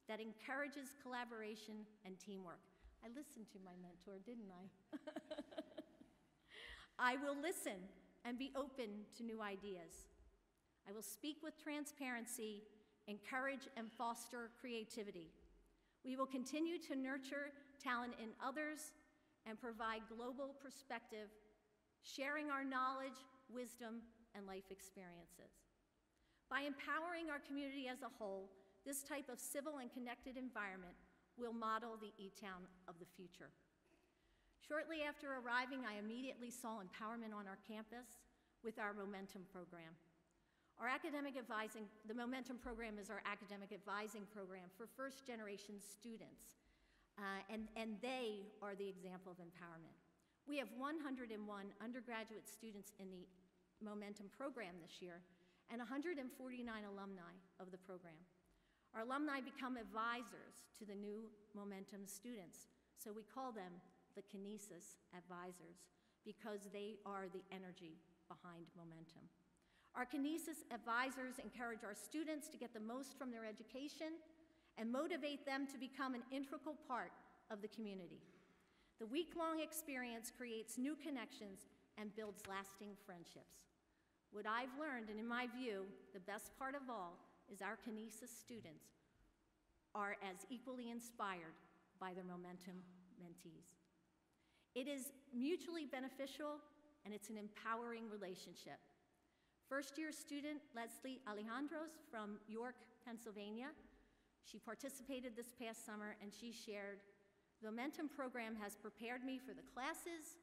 that encourages collaboration and teamwork. I listened to my mentor, didn't I? I will listen and be open to new ideas. I will speak with transparency, encourage and foster creativity. We will continue to nurture talent in others and provide global perspective, sharing our knowledge, wisdom, and life experiences. By empowering our community as a whole, this type of civil and connected environment will model the E-Town of the future. Shortly after arriving, I immediately saw empowerment on our campus with our Momentum program. The Momentum program is our academic advising program for first-generation students, and they are the example of empowerment. We have 101 undergraduate students in the Momentum program this year, and 149 alumni of the program. Our alumni become advisors to the new Momentum students, so we call them the Kinesis Advisors because they are the energy behind Momentum. Our Kinesis Advisors encourage our students to get the most from their education and motivate them to become an integral part of the community. The week-long experience creates new connections and builds lasting friendships. What I've learned, and in my view, the best part of all, is our Kinesis students are as equally inspired by their Momentum mentees. It is mutually beneficial, and it's an empowering relationship. First-year student Leslie Alejandros from York, Pennsylvania. She participated this past summer, and she shared, "The Momentum program has prepared me for the classes,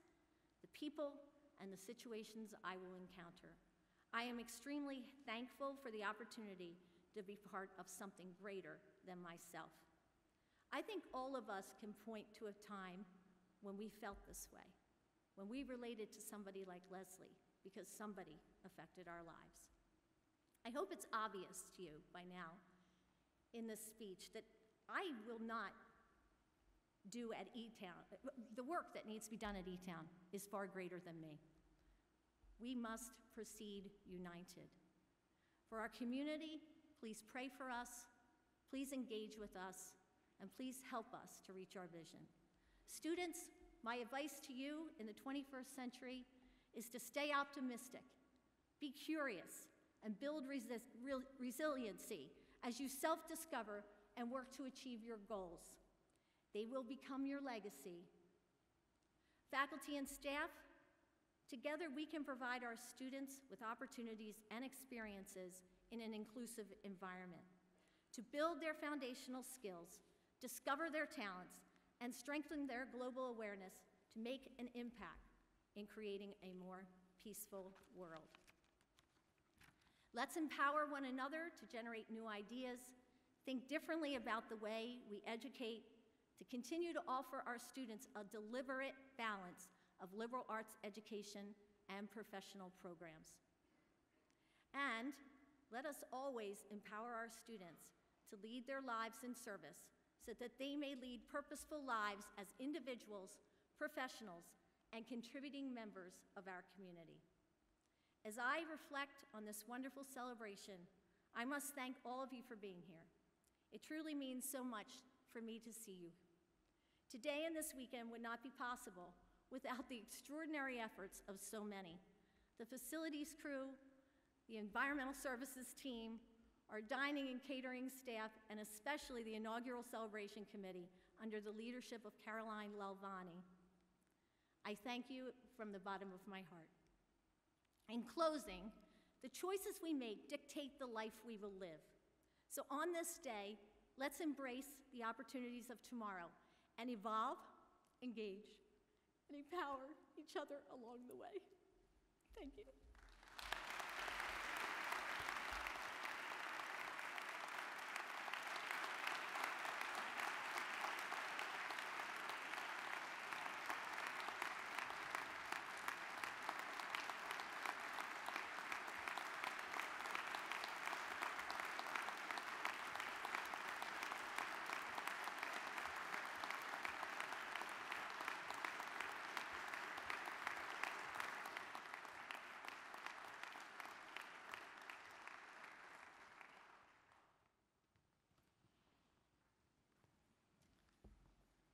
the people, and the situations I will encounter. I am extremely thankful for the opportunity to be part of something greater than myself." I think all of us can point to a time when we felt this way, when we related to somebody like Leslie because somebody affected our lives. I hope it's obvious to you by now in this speech that I will not do at E-Town. The work that needs to be done at E-Town is far greater than me. We must proceed united. For our community, please pray for us, please engage with us, and please help us to reach our vision. Students, my advice to you in the 21st century is to stay optimistic, be curious, and build resiliency as you self-discover and work to achieve your goals. They will become your legacy. Faculty and staff, together we can provide our students with opportunities and experiences in an inclusive environment to build their foundational skills, discover their talents, and strengthen their global awareness to make an impact in creating a more peaceful world. Let's empower one another to generate new ideas, think differently about the way we educate, to continue to offer our students a deliberate balance of liberal arts education and professional programs. And let us always empower our students to lead their lives in service so that they may lead purposeful lives as individuals, professionals, and contributing members of our community. As I reflect on this wonderful celebration, I must thank all of you for being here. It truly means so much for me to see you. Today and this weekend would not be possible without the extraordinary efforts of so many. The facilities crew, the environmental services team, our dining and catering staff, and especially the inaugural celebration committee under the leadership of Caroline Lalvani. I thank you from the bottom of my heart. In closing, the choices we make dictate the life we will live. So on this day, let's embrace the opportunities of tomorrow and evolve, engage, and empower each other along the way. Thank you.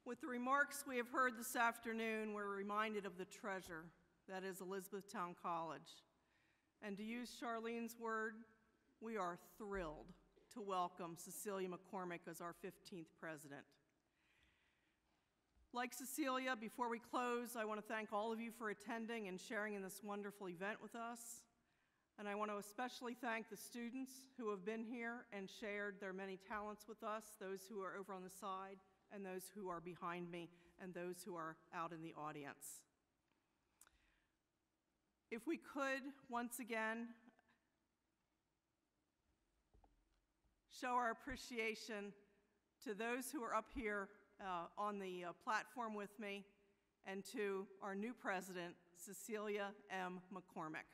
With the remarks we have heard this afternoon, we're reminded of the treasure that is Elizabethtown College. And to use Charlene's word, we are thrilled to welcome Cecelia McCormick as our 15th president. Like Cecelia, before we close, I want to thank all of you for attending and sharing in this wonderful event with us. And I want to especially thank the students who have been here and shared their many talents with us, those who are over on the side, and those who are behind me, and those who are out in the audience. If we could, once again, show our appreciation to those who are up here on the platform with me, and to our new president, Cecelia M. McCormick.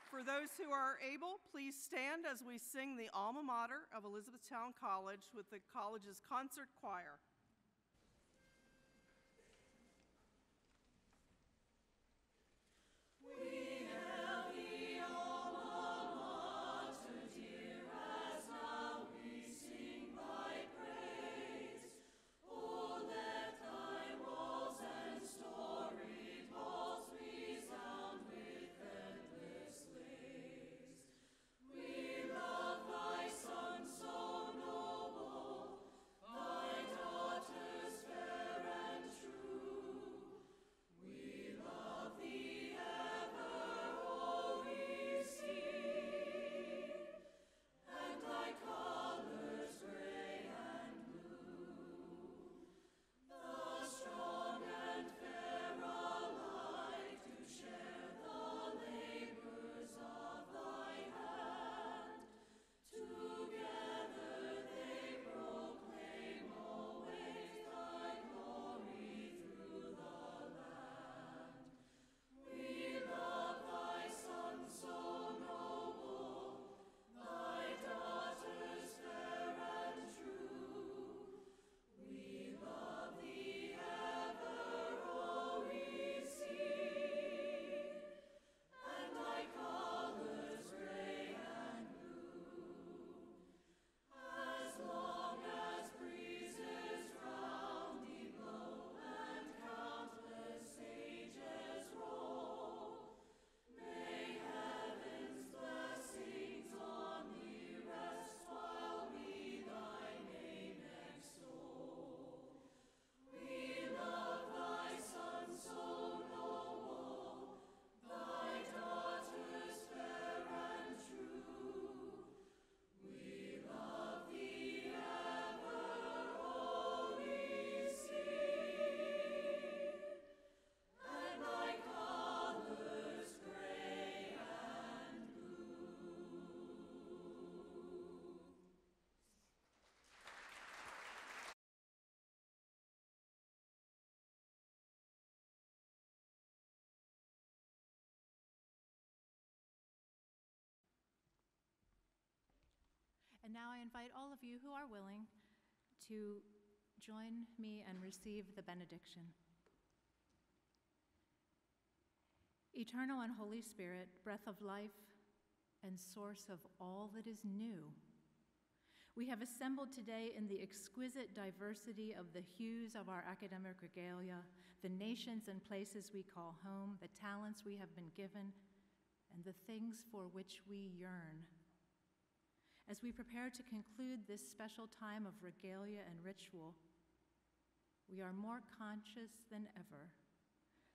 For those who are able, please stand as we sing the alma mater of Elizabethtown College with the college's concert choir. We love thy Son so now I invite all of you who are willing to join me and receive the benediction. Eternal and Holy Spirit, breath of life and source of all that is new, we have assembled today in the exquisite diversity of the hues of our academic regalia, the nations and places we call home, the talents we have been given, and the things for which we yearn. As we prepare to conclude this special time of regalia and ritual, we are more conscious than ever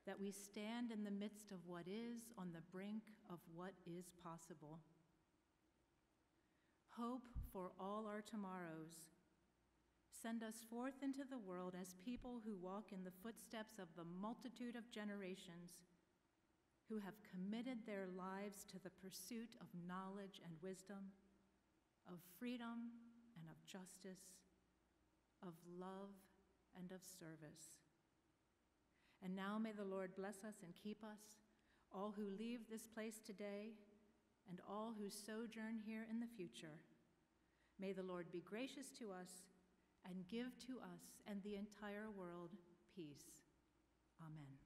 that we stand in the midst of what is on the brink of what is possible. Hope for all our tomorrows. Send us forth into the world as people who walk in the footsteps of the multitude of generations who have committed their lives to the pursuit of knowledge and wisdom, of freedom and of justice, of love and of service. And now may the Lord bless us and keep us, all who leave this place today and all who sojourn here in the future. May the Lord be gracious to us and give to us and the entire world peace. Amen.